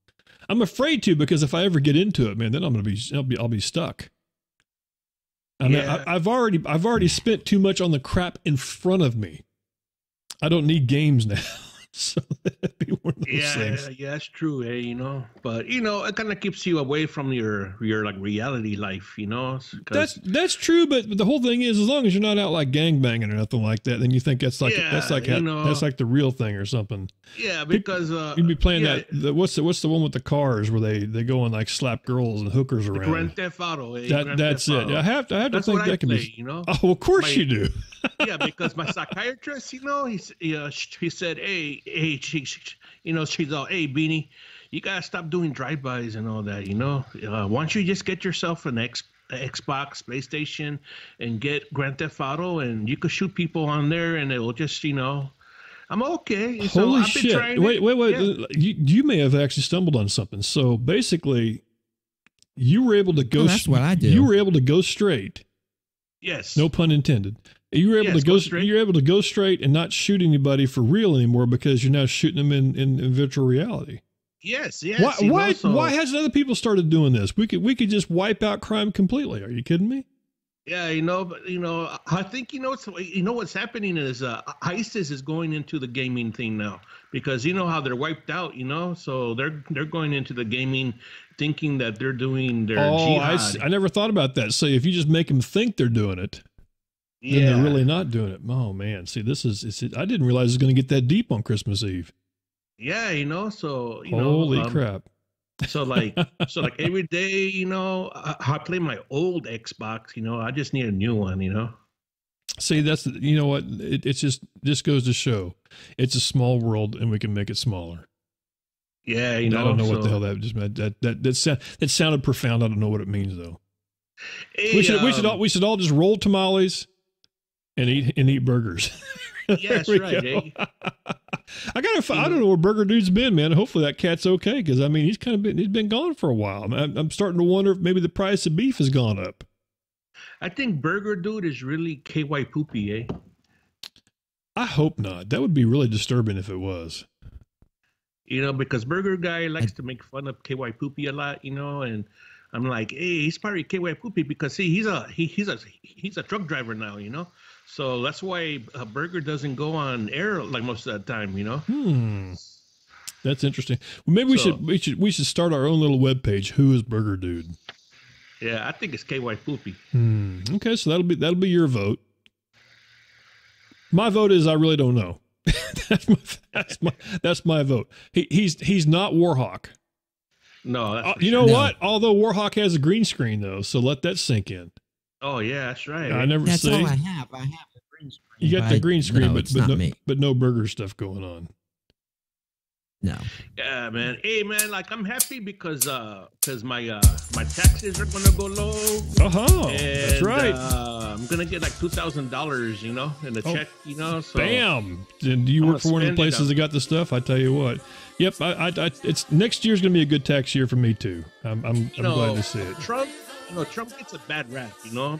I'm afraid to, because if I ever get into it, man, then I'll be stuck. I mean, I've already spent too much on the crap in front of me. I don't need games now. So that'd be one of those things. Yeah, that's true, but it kind of keeps you away from your like reality life, That's true, but the whole thing is, as long as you're not out like gangbanging or nothing like that, then you think that's like the real thing or something. Yeah, because you'd be playing what's the one with the cars where they go and like slap girls and hookers around. Grand Theft Auto. That's it. I have to that's think what that can play, be. Oh, of course you do. Yeah, because my psychiatrist, he said, hey, she's all, hey, Beanie, you gotta stop doing drive-bys and all that, why don't you just get yourself an Xbox, PlayStation, and get Grand Theft Auto, and you could shoot people on there, and it will just, I'm okay. So Holy I've been shit! Wait! Yeah. You may have actually stumbled on something. So basically, you were able to go. That's what I do. You were able to go straight. Yes. No pun intended. You were able to go straight. You're able to go straight and not shoot anybody for real anymore because you're now shooting them in virtual reality. Yes. Why hasn't other people started doing this? We could just wipe out crime completely. Are you kidding me? Yeah, but I think what's happening is ISIS is going into the gaming thing now, because you know how they're wiped out, so they're going into the gaming, thinking that they're doing their jihad. I never thought about that. So if you just make them think they're doing it, then they're really not doing it. Oh man, see, I didn't realize it was going to get that deep on Christmas Eve. Yeah, so holy crap. So like every day, I play my old Xbox, I just need a new one, See, that's, you know what? It's just goes to show it's a small world and we can make it smaller. Yeah. I don't know what the hell that just meant. That sounded profound. I don't know what it means though. Hey, we should all just roll tamales and eat burgers. Yeah, that's right. Eh? I don't know where Burger Dude's been, man. Hopefully that cat's okay, because I mean he's been gone for a while. I'm starting to wonder if maybe the price of beef has gone up. I think Burger Dude is really KY Poopy, eh? I hope not. That would be really disturbing if it was. Because Burger Guy likes to make fun of KY Poopy a lot, and I'm like, hey, he's probably KY Poopy because see, he's a truck driver now, So that's why Burger doesn't go on air like most of the time, That's interesting. Well, maybe we should start our own little webpage. Who is Burger Dude? Yeah, I think it's KY Poopy. Okay, so that'll be your vote. My vote is I really don't know. that's my vote. He's not Warhawk. No, you know what? Although Warhawk has a green screen though, so let that sink in. Oh yeah, that's right. That's all I have. I have the green screen. You got the green screen, no, but no burger stuff going on. No. Yeah, man. Hey, man. Like I'm happy because my taxes are gonna go low. That's right. I'm gonna get like $2,000, in a check. So bam. And do you work for one of the places that got the stuff? I tell you what. Yep. It's next year's gonna be a good tax year for me too. I'm glad to see it. Trump gets a bad rap,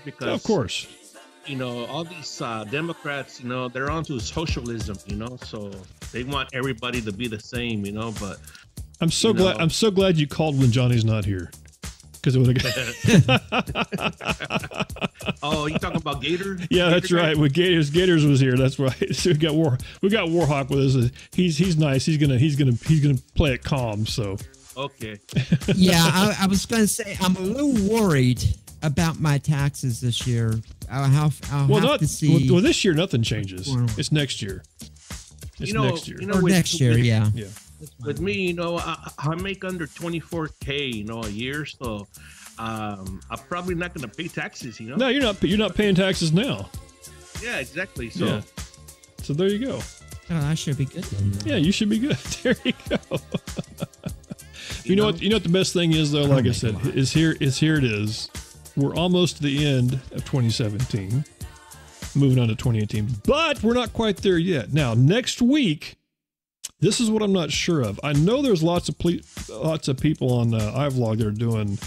because of course. All these Democrats, they're onto socialism, so they want everybody to be the same, but I'm so glad you called when Johnny's not here, because it would have. Oh, you talking about Gator? Yeah, that's right. With Gators was here. That's right. So we got Warhawk with us. He's nice. He's gonna play it calm. So okay. Yeah, I was gonna say I'm a little worried about my taxes this year. I'll have to see. Well, this year nothing changes. It's next year. Next year. Next year, yeah. With me, I make under $24K, a year, so I'm probably not going to pay taxes. No, you're not. You're not paying taxes now. Yeah, exactly. So, so there you go. Oh, I should be good then. Yeah, you should be good. There you go. You know what? You know what the best thing is though. Like I said, is here it is. We're almost to the end of 2017, moving on to 2018, but we're not quite there yet. Now, next week, this is what I'm not sure of. I know there's lots of people on iVlog that are doing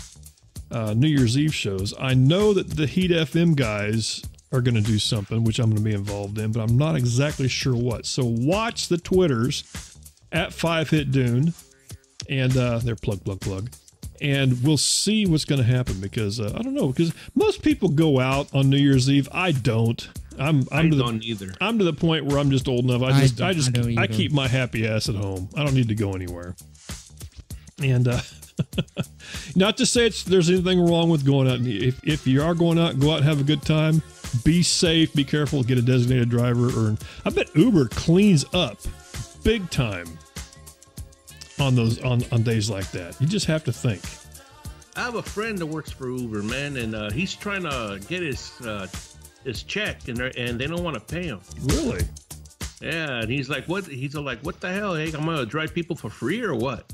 New Year's Eve shows. I know that the Heat FM guys are going to do something, which I'm going to be involved in, but I'm not exactly sure what. So watch the Twitters at 5Hit Dune, and they're plug. And we'll see what's going to happen because I don't know, because most people go out on New Year's Eve. I don't. I don't either. I'm to the point where I'm just old enough. I keep my happy ass at home. I don't need to go anywhere. And not to say there's anything wrong with going out. If you are going out, go out and have a good time. Be safe. Be careful. Get a designated driver. I bet Uber cleans up big time on days like that. You just have to think. I have a friend that works for Uber, man, and he's trying to get his check, and they don't want to pay him. Really? Yeah, and he's like, what? He's like, what the hell? Hey, I'm gonna drive people for free or what?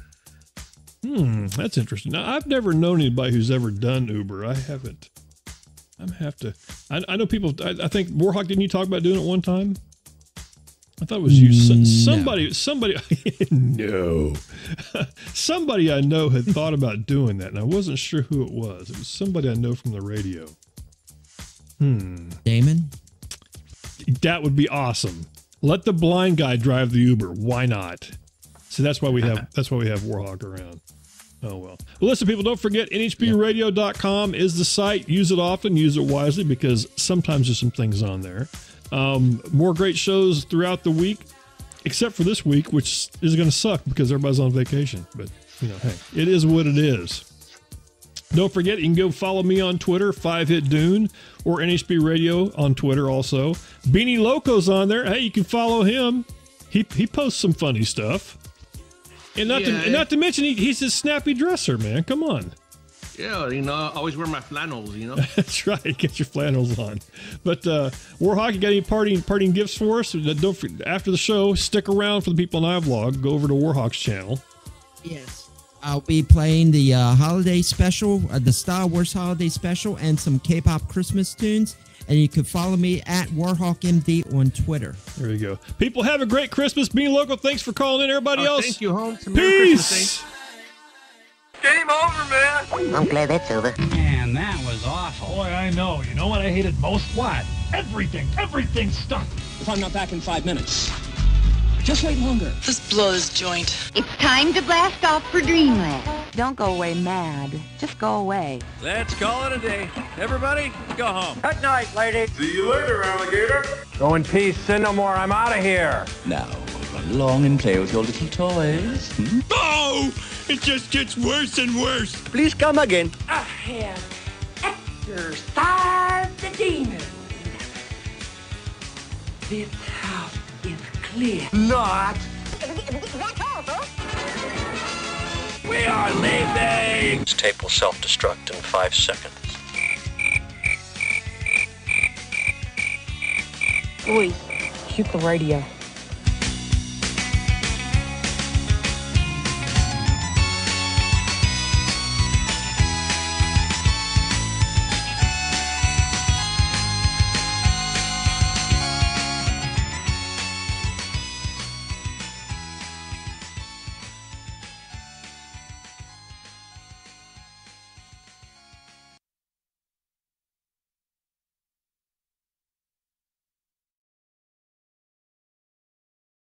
That's interesting. Now, I've never known anybody who's ever done Uber. I haven't. I know people. I think Warhawk, didn't you talk about doing it one time? I thought it was you. Somebody. No. Somebody I know had thought about doing that, and I wasn't sure who it was. It was somebody I know from the radio. Damon? That would be awesome. Let the blind guy drive the Uber. Why not? So that's why we have Warhawk around. Oh, well. Well, listen, people, don't forget nhbradio.com is the site. Use it often, use it wisely, because sometimes there's some things on there. More great shows throughout the week, except for this week, which is going to suck because everybody's on vacation. But, you know, hey, it is what it is. Don't forget, you can go follow me on Twitter, 5Hit Dune, or NHB Radio on Twitter also. Beanie Loco's on there. Hey, you can follow him. He posts some funny stuff. And not to mention, he's a snappy dresser, man. Come on. Yeah, you know, I always wear my flannels, you know. That's right. Get your flannels on. But Warhawk, you got any parting gifts for us? Don't forget, after the show, stick around for the people on iVlog. Go over to Warhawk's channel. Yes. I'll be playing the holiday special, the Star Wars holiday special, and some K-pop Christmas tunes. And you can follow me at WarhawkMD on Twitter. There you go. People, have a great Christmas. Being local, thanks for calling in. Everybody else, thank you, Holmes. Peace. Game over, man. I'm glad that's over. Man, that was awful. Boy, I know. You know what I hated most? What? Everything. Everything stunk. If I'm not back in 5 minutes, just wait longer. Let's blow this joint. It's time to blast off for Dreamland. Don't go away mad. Just go away. Let's call it a day. Everybody, go home. Good night, lady. See you later, alligator. Go in peace, sin no more. I'm out of here. Now, run along and play with your little toys. Oh, it just gets worse and worse. Please come again. I have exorcised the demon. This house is clear. Not. That's all, folks. We are leaving. This tape will self-destruct in 5 seconds. Oi, shoot the radio.